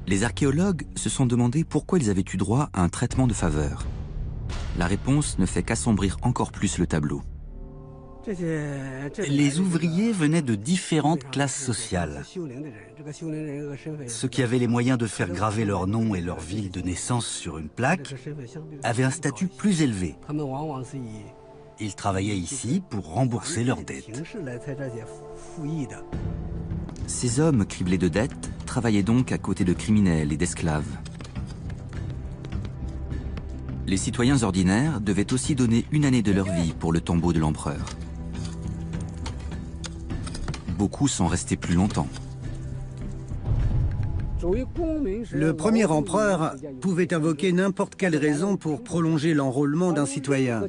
Les archéologues se sont demandé pourquoi ils avaient eu droit à un traitement de faveur. La réponse ne fait qu'assombrir encore plus le tableau. Les ouvriers venaient de différentes classes sociales. Ceux qui avaient les moyens de faire graver leur nom et leur ville de naissance sur une plaque avaient un statut plus élevé. Ils travaillaient ici pour rembourser leurs dettes. Ces hommes criblés de dettes travaillaient donc à côté de criminels et d'esclaves. Les citoyens ordinaires devaient aussi donner une année de leur vie pour le tombeau de l'empereur. Beaucoup sont restés plus longtemps. Le premier empereur pouvait invoquer n'importe quelle raison pour prolonger l'enrôlement d'un citoyen.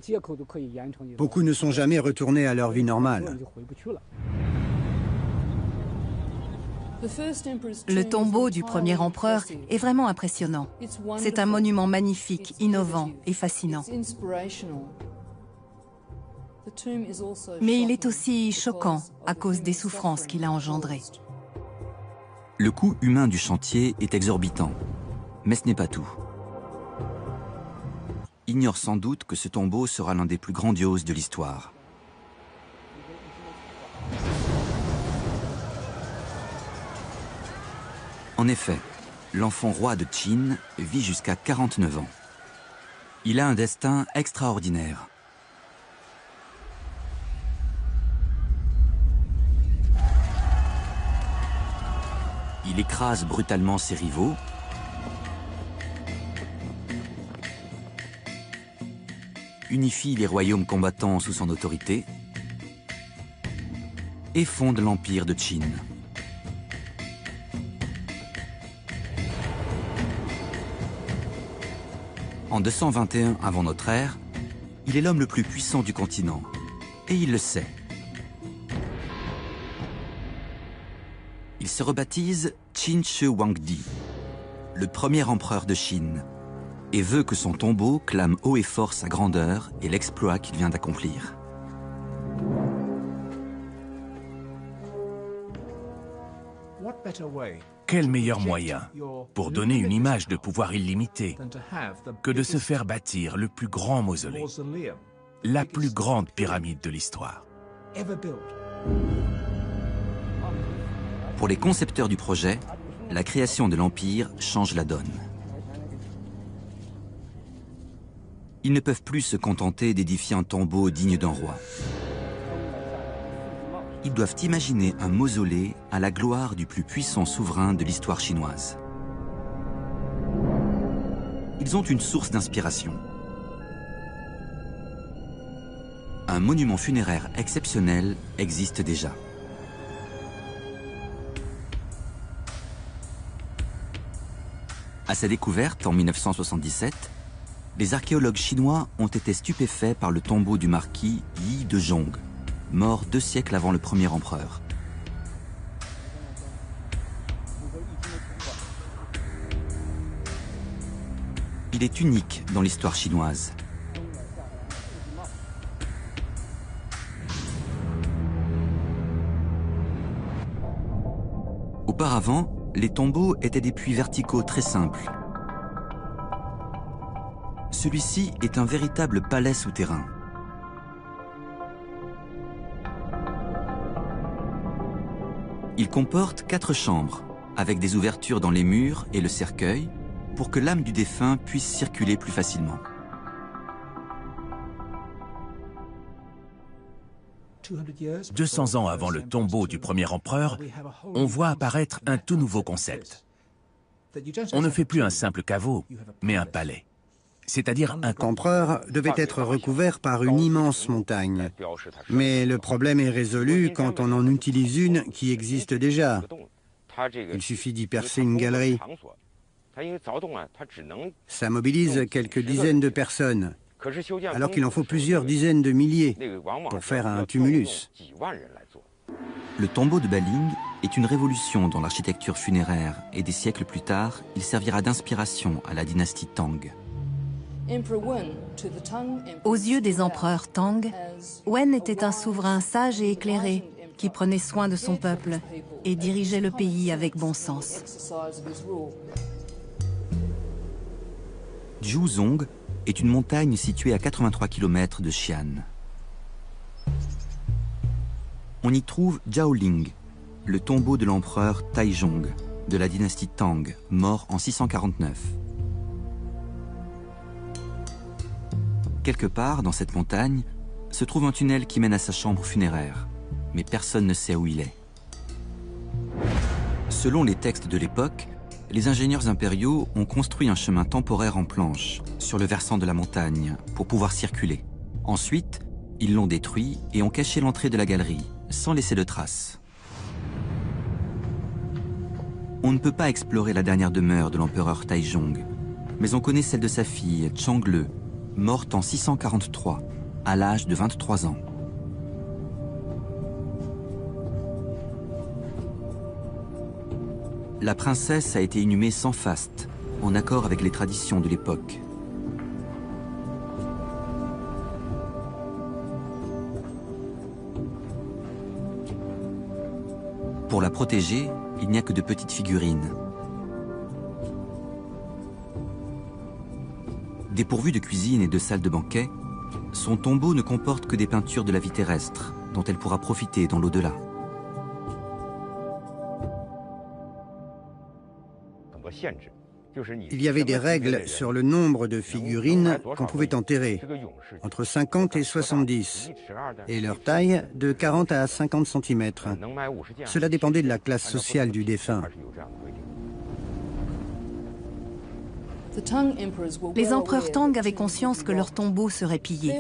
Beaucoup ne sont jamais retournés à leur vie normale. Le tombeau du premier empereur est vraiment impressionnant. C'est un monument magnifique, innovant et fascinant. Mais il est aussi choquant à cause des souffrances qu'il a engendrées. Le coût humain du chantier est exorbitant, mais ce n'est pas tout. Ignore sans doute que ce tombeau sera l'un des plus grandioses de l'histoire. En effet, l'enfant roi de Qin vit jusqu'à 49 ans. Il a un destin extraordinaire. Il écrase brutalement ses rivaux, unifie les royaumes combattants sous son autorité et fonde l'empire de Qin. En 221 avant notre ère, il est l'homme le plus puissant du continent, et il le sait. Il se rebaptise Qin Shi Huangdi, le premier empereur de Chine, et veut que son tombeau clame haut et fort sa grandeur et l'exploit qu'il vient d'accomplir. Quel meilleur moyen pour donner une image de pouvoir illimité que de se faire bâtir le plus grand mausolée, la plus grande pyramide de l'histoire. Pour les concepteurs du projet, la création de l'Empire change la donne. Ils ne peuvent plus se contenter d'édifier un tombeau digne d'un roi. Ils doivent imaginer un mausolée à la gloire du plus puissant souverain de l'histoire chinoise. Ils ont une source d'inspiration. Un monument funéraire exceptionnel existe déjà. À sa découverte en 1977, les archéologues chinois ont été stupéfaits par le tombeau du marquis Yi de Zhong, mort 2 siècles avant le premier empereur. Il est unique dans l'histoire chinoise. Auparavant, les tombeaux étaient des puits verticaux très simples. Celui-ci est un véritable palais souterrain. Il comporte 4 chambres, avec des ouvertures dans les murs et le cercueil, pour que l'âme du défunt puisse circuler plus facilement. « 200 ans avant le tombeau du premier empereur, on voit apparaître un tout nouveau concept. On ne fait plus un simple caveau, mais un palais. C'est-à-dire un L'empereur devait être recouvert par une immense montagne. Mais le problème est résolu quand on en utilise une qui existe déjà. Il suffit d'y percer une galerie. Ça mobilise quelques dizaines de personnes, alors qu'il en faut plusieurs dizaines de milliers pour faire un tumulus. Le tombeau de Baling est une révolution dans l'architecture funéraire et des siècles plus tard, il servira d'inspiration à la dynastie Tang. Aux yeux des empereurs Tang, Wen était un souverain sage et éclairé qui prenait soin de son peuple et dirigeait le pays avec bon sens. Jiuzhong est une montagne située à 83 km de Xi'an. On y trouve Jiaoling, le tombeau de l'empereur Taizong de la dynastie Tang, mort en 649. Quelque part dans cette montagne se trouve un tunnel qui mène à sa chambre funéraire, mais personne ne sait où il est. Selon les textes de l'époque, les ingénieurs impériaux ont construit un chemin temporaire en planche sur le versant de la montagne pour pouvoir circuler. Ensuite, ils l'ont détruit et ont caché l'entrée de la galerie, sans laisser de traces. On ne peut pas explorer la dernière demeure de l'empereur Taizong, mais on connaît celle de sa fille, Changle, morte en 643, à l'âge de 23 ans. La princesse a été inhumée sans faste, en accord avec les traditions de l'époque. Pour la protéger, il n'y a que de petites figurines. Dépourvu de cuisine et de salle de banquet, son tombeau ne comporte que des peintures de la vie terrestre, dont elle pourra profiter dans l'au-delà. Il y avait des règles sur le nombre de figurines qu'on pouvait enterrer, entre 50 et 70, et leur taille de 40 à 50 cm. Cela dépendait de la classe sociale du défunt. Les empereurs Tang avaient conscience que leur tombeau serait pillé.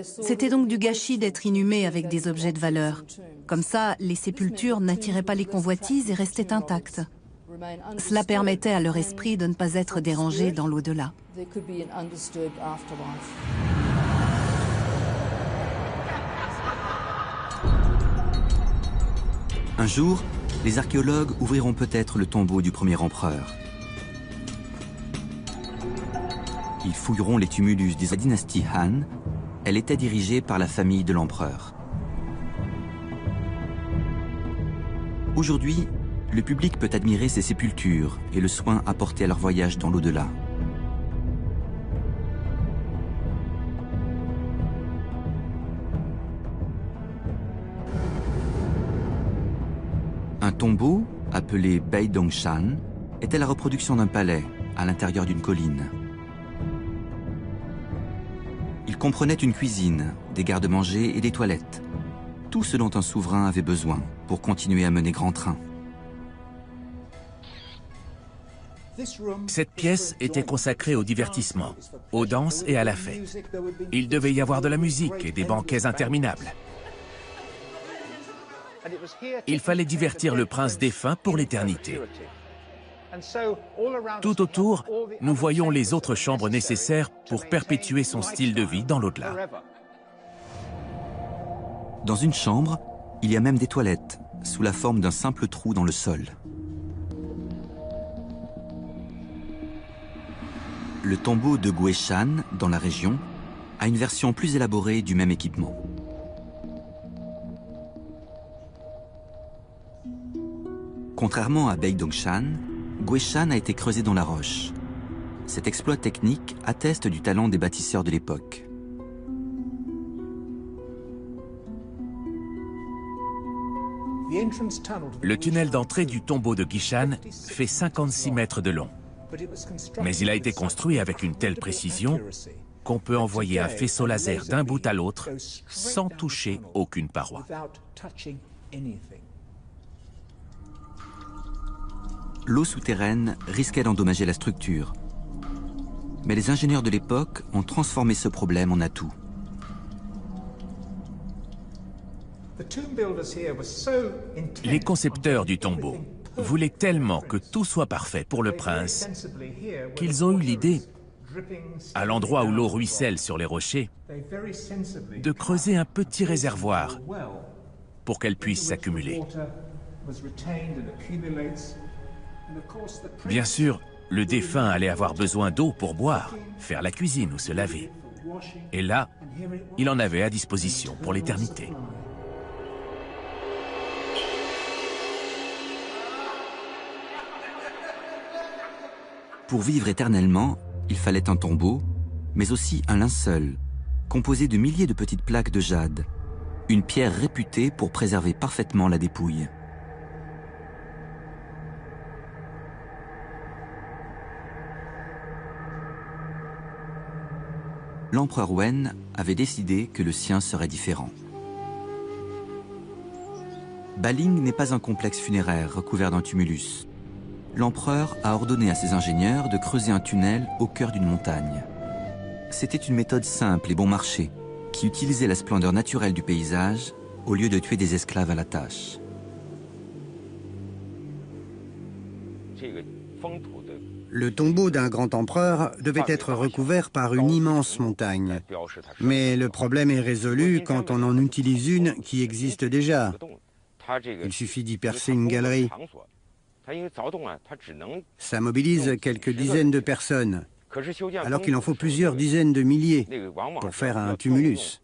C'était donc du gâchis d'être inhumés avec des objets de valeur. Comme ça, les sépultures n'attiraient pas les convoitises et restaient intactes. Cela permettait à leur esprit de ne pas être dérangé dans l'au-delà. Un jour, les archéologues ouvriront peut-être le tombeau du premier empereur. Ils fouilleront les tumulus de la dynastie Han. Elle était dirigée par la famille de l'empereur. Aujourd'hui, le public peut admirer ces sépultures et le soin apporté à leur voyage dans l'au-delà. Un tombeau, appelé Beidongshan, était la reproduction d'un palais à l'intérieur d'une colline. Il comprenait une cuisine, des garde-manger et des toilettes. Tout ce dont un souverain avait besoin pour continuer à mener grand train. Cette pièce était consacrée au divertissement, aux danses et à la fête. Il devait y avoir de la musique et des banquets interminables. Il fallait divertir le prince défunt pour l'éternité. Tout autour, nous voyons les autres chambres nécessaires pour perpétuer son style de vie dans l'au-delà. Dans une chambre, il y a même des toilettes, sous la forme d'un simple trou dans le sol. Le tombeau de Guishan, dans la région, a une version plus élaborée du même équipement. Contrairement à Beidongshan, Guishan a été creusé dans la roche. Cet exploit technique atteste du talent des bâtisseurs de l'époque. Le tunnel d'entrée du tombeau de Gishan fait 56 mètres de long. Mais il a été construit avec une telle précision qu'on peut envoyer un faisceau laser d'un bout à l'autre sans toucher aucune paroi. L'eau souterraine risquait d'endommager la structure. Mais les ingénieurs de l'époque ont transformé ce problème en atout. Les concepteurs du tombeau voulaient tellement que tout soit parfait pour le prince qu'ils ont eu l'idée, à l'endroit où l'eau ruisselle sur les rochers, de creuser un petit réservoir pour qu'elle puisse s'accumuler. Bien sûr, le défunt allait avoir besoin d'eau pour boire, faire la cuisine ou se laver. Et là, il en avait à disposition pour l'éternité. Pour vivre éternellement, il fallait un tombeau, mais aussi un linceul, composé de milliers de petites plaques de jade, une pierre réputée pour préserver parfaitement la dépouille. L'empereur Wen avait décidé que le sien serait différent. Baling n'est pas un complexe funéraire recouvert d'un tumulus. L'empereur a ordonné à ses ingénieurs de creuser un tunnel au cœur d'une montagne. C'était une méthode simple et bon marché, qui utilisait la splendeur naturelle du paysage au lieu de tuer des esclaves à la tâche. Le tombeau d'un grand empereur devait être recouvert par une immense montagne. Mais le problème est résolu quand on en utilise une qui existe déjà. Il suffit d'y percer une galerie. Ça mobilise quelques dizaines de personnes, alors qu'il en faut plusieurs dizaines de milliers pour faire un tumulus.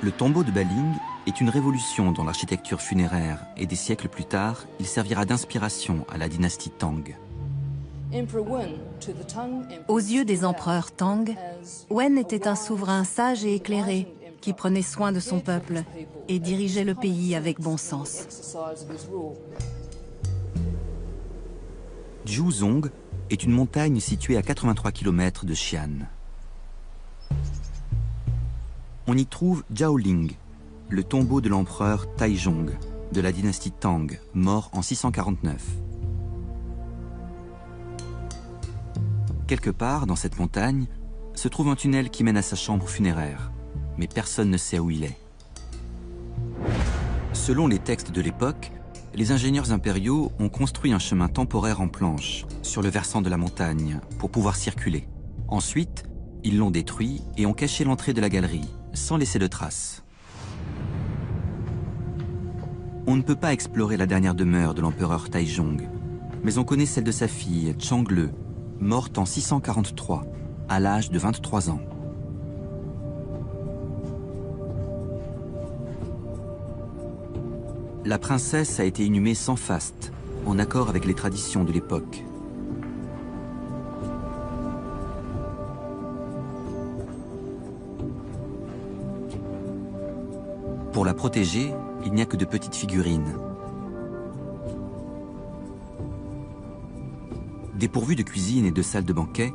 Le tombeau de Baling est une révolution dans l'architecture funéraire et des siècles plus tard, il servira d'inspiration à la dynastie Tang. Aux yeux des empereurs Tang, Wen était un souverain sage et éclairé qui prenait soin de son peuple et dirigeait le pays avec bon sens. Jiuzhong est une montagne située à 83 km de Xi'an. On y trouve Jiaoling, le tombeau de l'empereur Taizong de la dynastie Tang, mort en 649. Quelque part dans cette montagne se trouve un tunnel qui mène à sa chambre funéraire, mais personne ne sait où il est. Selon les textes de l'époque, les ingénieurs impériaux ont construit un chemin temporaire en planche sur le versant de la montagne pour pouvoir circuler. Ensuite, ils l'ont détruit et ont caché l'entrée de la galerie, sans laisser de traces. On ne peut pas explorer la dernière demeure de l'empereur Taizong, mais on connaît celle de sa fille, Changle, morte en 643, à l'âge de 23 ans. La princesse a été inhumée sans faste, en accord avec les traditions de l'époque. Pour la protéger, il n'y a que de petites figurines. Dépourvu de cuisine et de salle de banquet,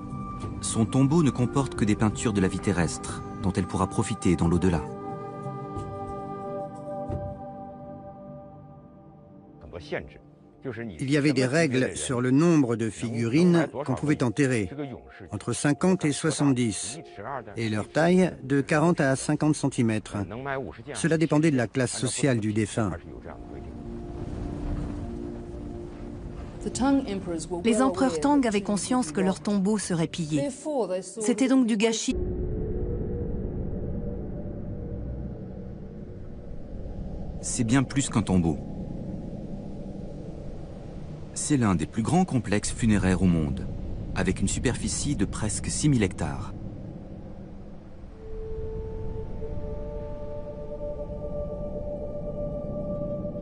son tombeau ne comporte que des peintures de la vie terrestre, dont elle pourra profiter dans l'au-delà. Il y avait des règles sur le nombre de figurines qu'on pouvait enterrer, entre 50 et 70, et leur taille de 40 à 50 cm. Cela dépendait de la classe sociale du défunt. Les empereurs Tang avaient conscience que leur tombeau serait pillé. C'était donc du gâchis. C'est bien plus qu'un tombeau. C'est l'un des plus grands complexes funéraires au monde, avec une superficie de presque 6000 hectares.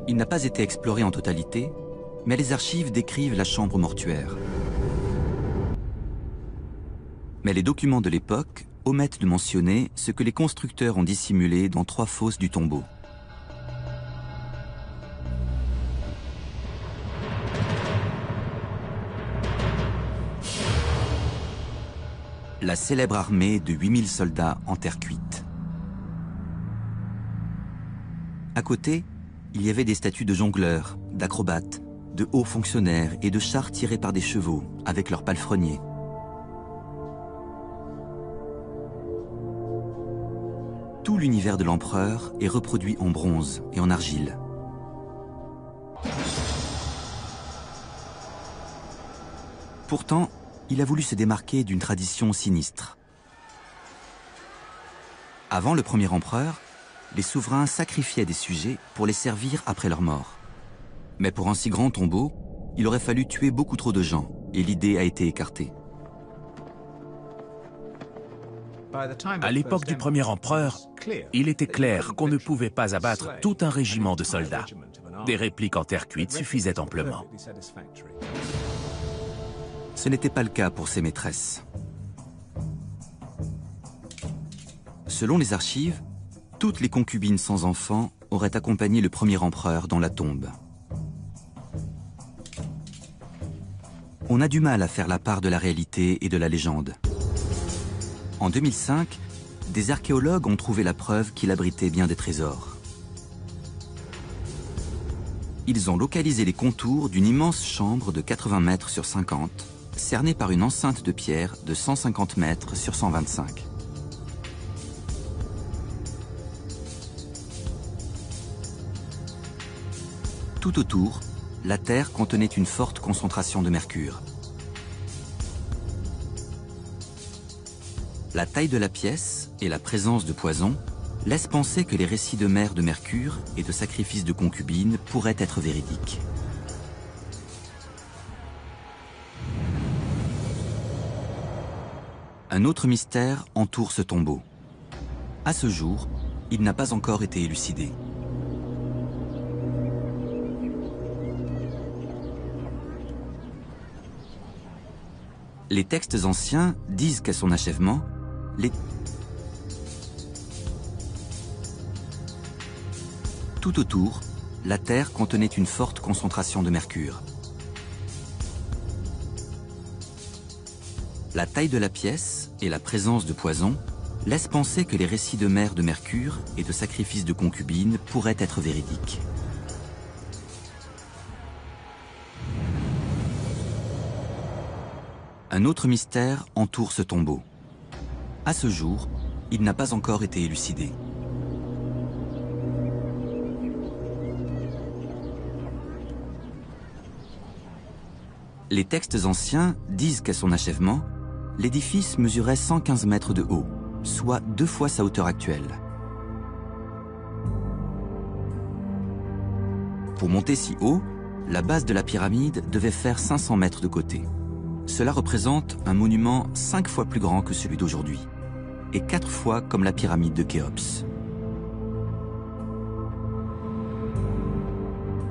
Il n'a pas été exploré en totalité, mais les archives décrivent la chambre mortuaire. Mais les documents de l'époque omettent de mentionner ce que les constructeurs ont dissimulé dans 3 fosses du tombeau. La célèbre armée de 8000 soldats en terre cuite. À côté, il y avait des statues de jongleurs, d'acrobates, de hauts fonctionnaires et de chars tirés par des chevaux, avec leurs palefreniers. Tout l'univers de l'empereur est reproduit en bronze et en argile. Pourtant, il a voulu se démarquer d'une tradition sinistre. Avant le premier empereur, les souverains sacrifiaient des sujets pour les servir après leur mort. Mais pour un si grand tombeau, il aurait fallu tuer beaucoup trop de gens, et l'idée a été écartée. À l'époque du premier empereur, il était clair qu'on ne pouvait pas abattre tout un régiment de soldats. Des répliques en terre cuite suffisaient amplement. Ce n'était pas le cas pour ses maîtresses. Selon les archives, toutes les concubines sans enfants auraient accompagné le premier empereur dans la tombe. On a du mal à faire la part de la réalité et de la légende. En 2005, des archéologues ont trouvé la preuve qu'il abritait bien des trésors. Ils ont localisé les contours d'une immense chambre de 80 mètres sur 50, cernée par une enceinte de pierre de 150 mètres sur 125. Tout autour, la terre contenait une forte concentration de mercure. La taille de la pièce et la présence de poison laissent penser que les récits de mères de mercure et de sacrifices de concubines pourraient être véridiques. Un autre mystère entoure ce tombeau. À ce jour, il n'a pas encore été élucidé. Les textes anciens disent qu'à son achèvement, tout autour, la terre contenait une forte concentration de mercure. La taille de la pièce et la présence de poison laissent penser que les récits de mères de mercure et de sacrifices de concubines pourraient être véridiques. Un autre mystère entoure ce tombeau. À ce jour, il n'a pas encore été élucidé. Les textes anciens disent qu'à son achèvement, l'édifice mesurait 115 mètres de haut, soit 2 fois sa hauteur actuelle. Pour monter si haut, la base de la pyramide devait faire 500 mètres de côté. Cela représente un monument 5 fois plus grand que celui d'aujourd'hui, et 4 fois comme la pyramide de Khéops.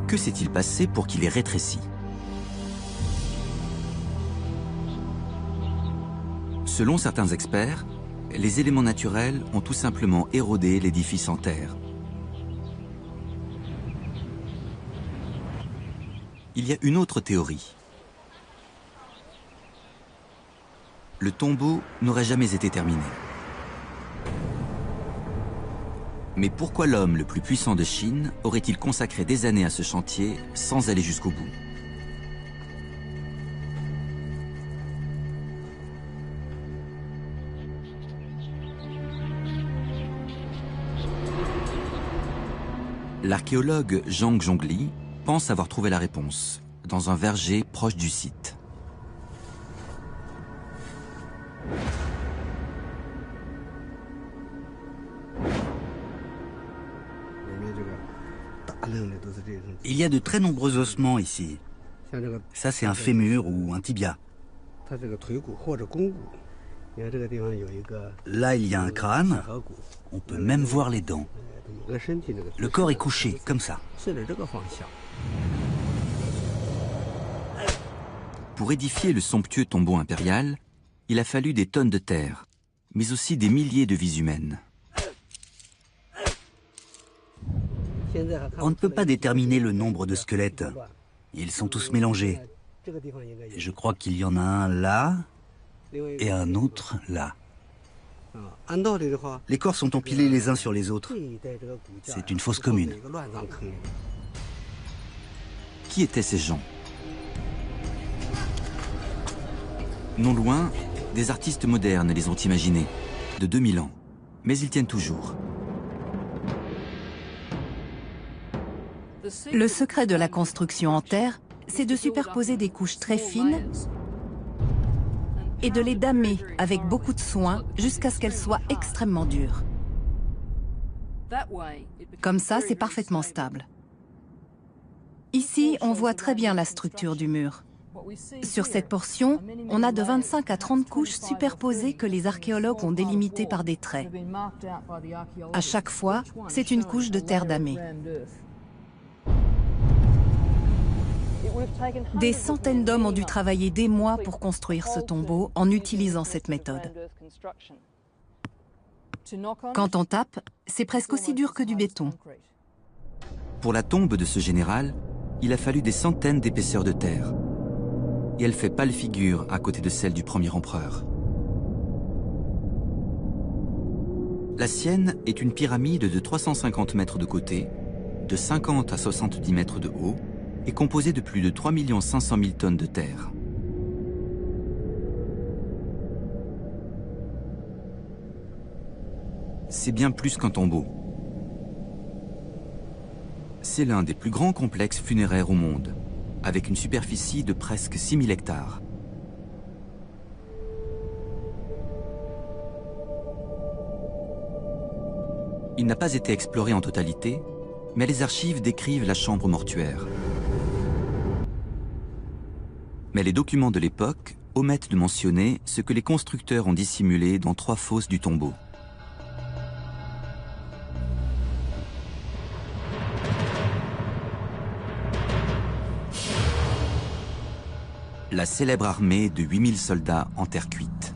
Que s'est-il passé pour qu'il ait rétréci? Selon certains experts, les éléments naturels ont tout simplement érodé l'édifice en terre. Il y a une autre théorie. Le tombeau n'aurait jamais été terminé. Mais pourquoi l'homme le plus puissant de Chine aurait-il consacré des années à ce chantier sans aller jusqu'au bout? L'archéologue Zhang Zhongli pense avoir trouvé la réponse dans un verger proche du site. Il y a de très nombreux ossements ici. Ça, c'est un fémur ou un tibia. Là, il y a un crâne. On peut même voir les dents. Le corps est couché, comme ça. Pour édifier le somptueux tombeau impérial, il a fallu des tonnes de terre, mais aussi des milliers de vies humaines. On ne peut pas déterminer le nombre de squelettes. Ils sont tous mélangés. Et je crois qu'il y en a un là et un autre là. Les corps sont empilés les uns sur les autres. C'est une fosse commune. Qui étaient ces gens? Non loin, des artistes modernes les ont imaginés, de 2000 ans. Mais ils tiennent toujours. Le secret de la construction en terre, c'est de superposer des couches très fines et de les damer avec beaucoup de soin jusqu'à ce qu'elles soient extrêmement dures. Comme ça, c'est parfaitement stable. Ici, on voit très bien la structure du mur. Sur cette portion, on a de 25 à 30 couches superposées que les archéologues ont délimitées par des traits. À chaque fois, c'est une couche de terre damée. Des centaines d'hommes ont dû travailler des mois pour construire ce tombeau en utilisant cette méthode. Quand on tape, c'est presque aussi dur que du béton. Pour la tombe de ce général, il a fallu des centaines d'épaisseurs de terre. Et elle fait pâle figure à côté de celle du premier empereur. La sienne est une pyramide de 350 mètres de côté, de 50 à 70 mètres de haut, et composée de plus de 3 500 000 tonnes de terre. C'est bien plus qu'un tombeau. C'est l'un des plus grands complexes funéraires au monde, avec une superficie de presque 6 000 hectares. Il n'a pas été exploré en totalité, mais les archives décrivent la chambre mortuaire. Mais les documents de l'époque omettent de mentionner ce que les constructeurs ont dissimulé dans 3 fosses du tombeau. La célèbre armée de 8000 soldats en terre cuite.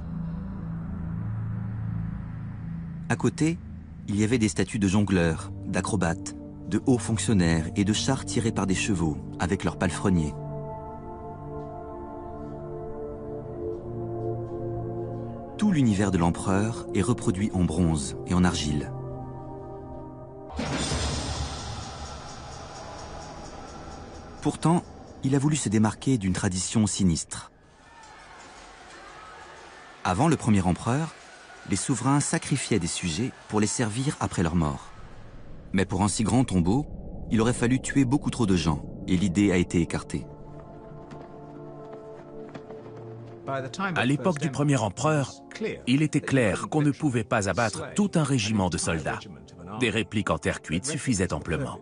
À côté, il y avait des statues de jongleurs, d'acrobates, de hauts fonctionnaires et de chars tirés par des chevaux, avec leurs palefreniers. Tout l'univers de l'empereur est reproduit en bronze et en argile. Pourtant, il a voulu se démarquer d'une tradition sinistre. Avant le premier empereur, les souverains sacrifiaient des sujets pour les servir après leur mort. Mais pour un si grand tombeau, il aurait fallu tuer beaucoup trop de gens, et l'idée a été écartée. À l'époque du premier empereur, il était clair qu'on ne pouvait pas abattre tout un régiment de soldats. Des répliques en terre cuite suffisaient amplement.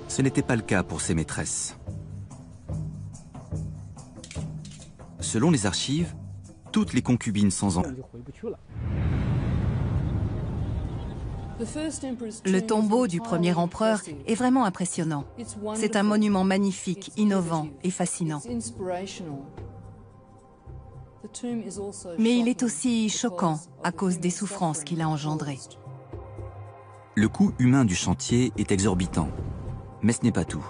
Ce n'était pas le cas pour ses maîtresses. Selon les archives, toutes les concubines sans enfants. Le tombeau du premier empereur est vraiment impressionnant. C'est un monument magnifique, innovant et fascinant. Mais il est aussi choquant à cause des souffrances qu'il a engendrées. Le coût humain du chantier est exorbitant, mais ce n'est pas tout.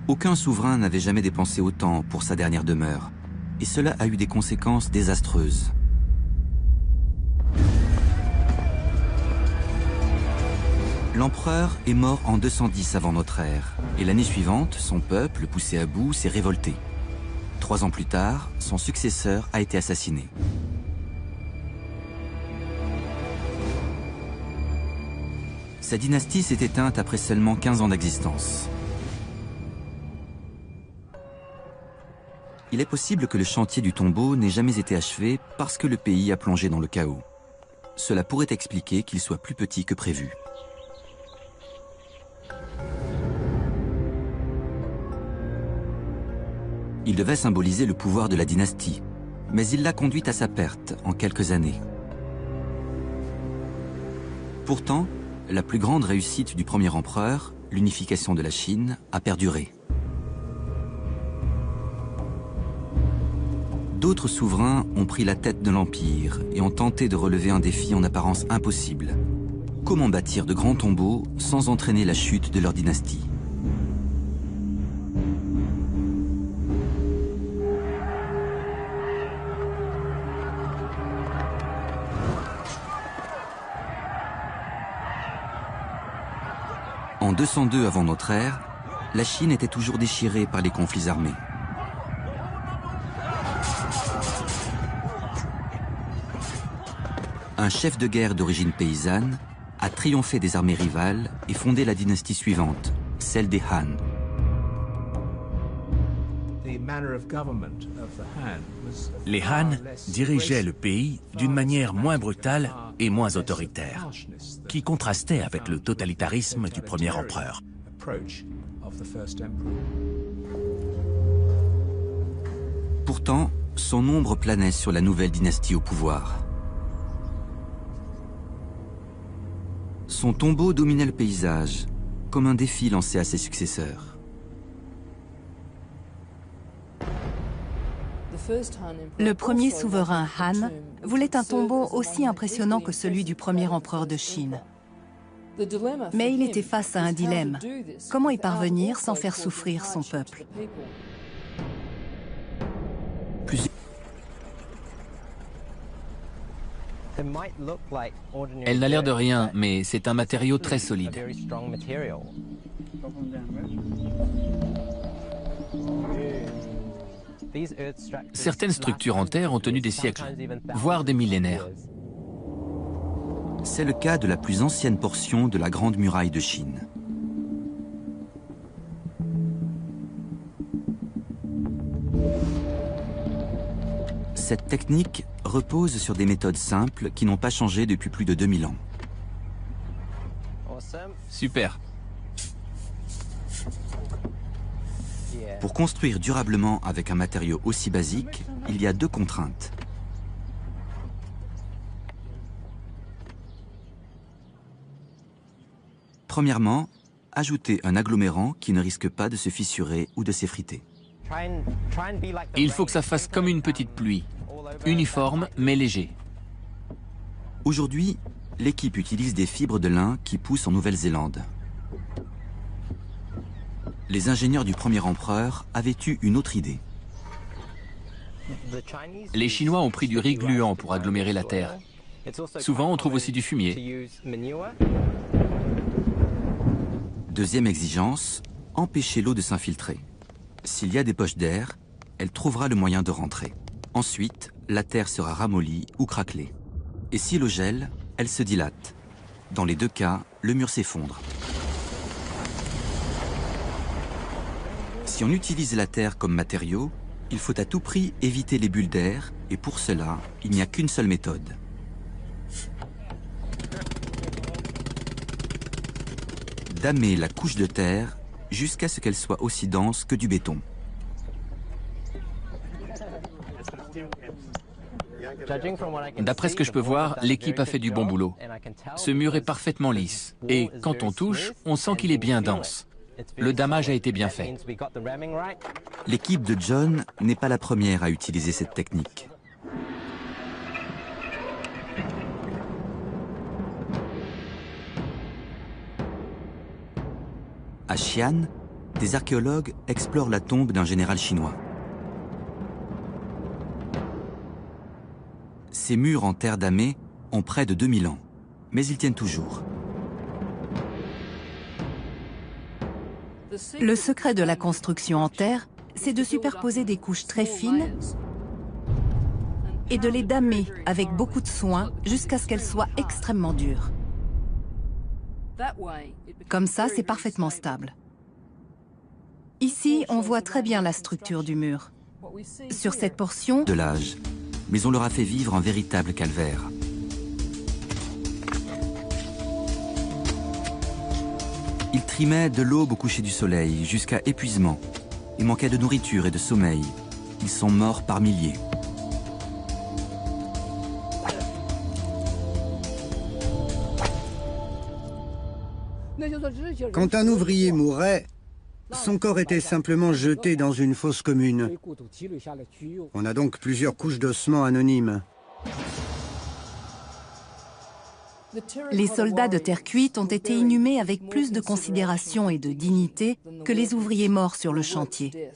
Aucun souverain n'avait jamais dépensé autant pour sa dernière demeure, et cela a eu des conséquences désastreuses. L'empereur est mort en 210 avant notre ère, et l'année suivante, son peuple, poussé à bout, s'est révolté. 3 ans plus tard, son successeur a été assassiné. Sa dynastie s'est éteinte après seulement 15 ans d'existence. Il est possible que le chantier du tombeau n'ait jamais été achevé parce que le pays a plongé dans le chaos. Cela pourrait expliquer qu'il soit plus petit que prévu. Il devait symboliser le pouvoir de la dynastie, mais il l'a conduite à sa perte en quelques années. Pourtant, la plus grande réussite du premier empereur, l'unification de la Chine, a perduré. D'autres souverains ont pris la tête de l'Empire et ont tenté de relever un défi en apparence impossible. Comment bâtir de grands tombeaux sans entraîner la chute de leur dynastie? En 202 avant notre ère, la Chine était toujours déchirée par les conflits armés. Un chef de guerre d'origine paysanne a triomphé des armées rivales et fondé la dynastie suivante, celle des Han. Les Han dirigeaient le pays d'une manière moins brutale et moins autoritaire, qui contrastait avec le totalitarisme du premier empereur. Pourtant, son ombre planait sur la nouvelle dynastie au pouvoir. Son tombeau dominait le paysage, comme un défi lancé à ses successeurs. Le premier souverain Han voulait un tombeau aussi impressionnant que celui du premier empereur de Chine. Mais il était face à un dilemme. Comment y parvenir sans faire souffrir son peuple? Elle n'a l'air de rien, mais c'est un matériau très solide. Certaines structures en terre ont tenu des siècles, voire des millénaires. C'est le cas de la plus ancienne portion de la Grande Muraille de Chine. Cette technique repose sur des méthodes simples qui n'ont pas changé depuis plus de 2000 ans. Super. Pour construire durablement avec un matériau aussi basique, il y a deux contraintes. Premièrement, ajouter un agglomérant qui ne risque pas de se fissurer ou de s'effriter. Il faut que ça fasse comme une petite pluie, uniforme mais léger. Aujourd'hui, l'équipe utilise des fibres de lin qui poussent en Nouvelle-Zélande. Les ingénieurs du premier empereur avaient eu une autre idée. Les Chinois ont pris du riz gluant pour agglomérer la terre. Souvent, on trouve aussi du fumier. Deuxième exigence, empêcher l'eau de s'infiltrer. S'il y a des poches d'air, elle trouvera le moyen de rentrer. Ensuite, la terre sera ramollie ou craquelée. Et si l'eau gèle, elle se dilate. Dans les deux cas, le mur s'effondre. Si on utilise la terre comme matériau, il faut à tout prix éviter les bulles d'air, et pour cela, il n'y a qu'une seule méthode. Damer la couche de terre jusqu'à ce qu'elle soit aussi dense que du béton. D'après ce que je peux voir, l'équipe a fait du bon boulot. Ce mur est parfaitement lisse, et quand on touche, on sent qu'il est bien dense. Le damage a été bien fait. L'équipe de John n'est pas la première à utiliser cette technique. À Xi'an, des archéologues explorent la tombe d'un général chinois. Ces murs en terre damée ont près de 2000 ans, mais ils tiennent toujours. Le secret de la construction en terre, c'est de superposer des couches très fines et de les damer avec beaucoup de soin jusqu'à ce qu'elles soient extrêmement dures. Comme ça, c'est parfaitement stable. Ici, on voit très bien la structure du mur. Sur cette portion, de l'âge, mais on leur a fait vivre un véritable calvaire. Ils trimaient de l'aube au coucher du soleil jusqu'à épuisement. Ils manquaient de nourriture et de sommeil. Ils sont morts par milliers. Quand un ouvrier mourait, Son corps était simplement jeté dans une fosse commune. On a donc plusieurs couches d'ossements anonymes. Les soldats de terre cuite ont été inhumés avec plus de considération et de dignité que les ouvriers morts sur le chantier.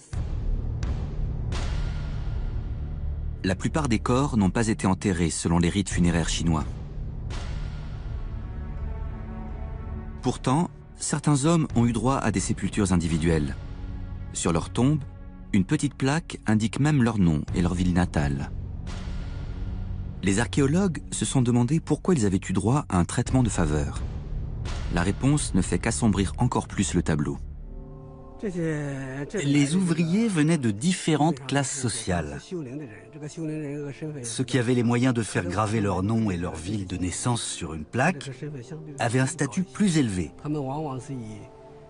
La plupart des corps n'ont pas été enterrés selon les rites funéraires chinois. Pourtant, certains hommes ont eu droit à des sépultures individuelles. Sur leur tombe, une petite plaque indique même leur nom et leur ville natale. Les archéologues se sont demandé pourquoi ils avaient eu droit à un traitement de faveur. La réponse ne fait qu'assombrir encore plus le tableau. Les ouvriers venaient de différentes classes sociales. Ceux qui avaient les moyens de faire graver leur nom et leur ville de naissance sur une plaque avaient un statut plus élevé.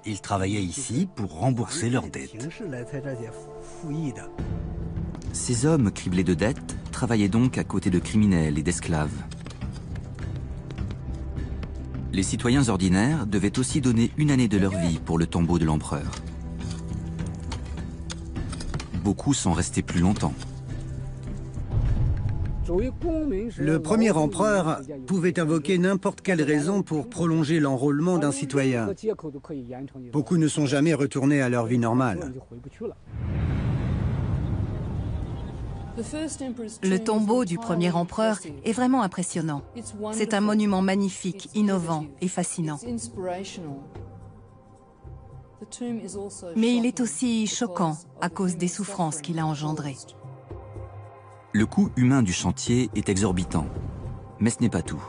Ils travaillaient ici pour rembourser leurs dettes. Ces hommes criblés de dettes travaillaient donc à côté de criminels et d'esclaves. Les citoyens ordinaires devaient aussi donner une année de leur vie pour le tombeau de l'empereur. Beaucoup sont restés plus longtemps. Le premier empereur pouvait invoquer n'importe quelle raison pour prolonger l'enrôlement d'un citoyen. Beaucoup ne sont jamais retournés à leur vie normale. Le tombeau du premier empereur est vraiment impressionnant. C'est un monument magnifique, innovant et fascinant. Mais il est aussi choquant à cause des souffrances qu'il a engendrées. Le coût humain du chantier est exorbitant, mais ce n'est pas tout.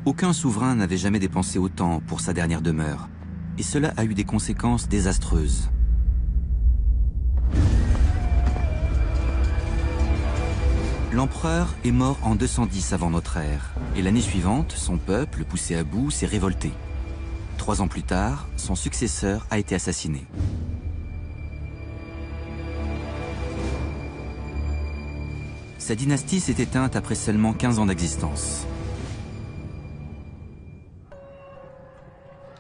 Aucun souverain n'avait jamais dépensé autant pour sa dernière demeure, et cela a eu des conséquences désastreuses. L'empereur est mort en 210 avant notre ère, et l'année suivante, son peuple, poussé à bout, s'est révolté. 3 ans plus tard, son successeur a été assassiné. Sa dynastie s'est éteinte après seulement 15 ans d'existence.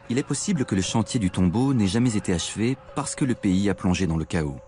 Il est possible que le chantier du tombeau n'ait jamais été achevé parce que le pays a plongé dans le chaos.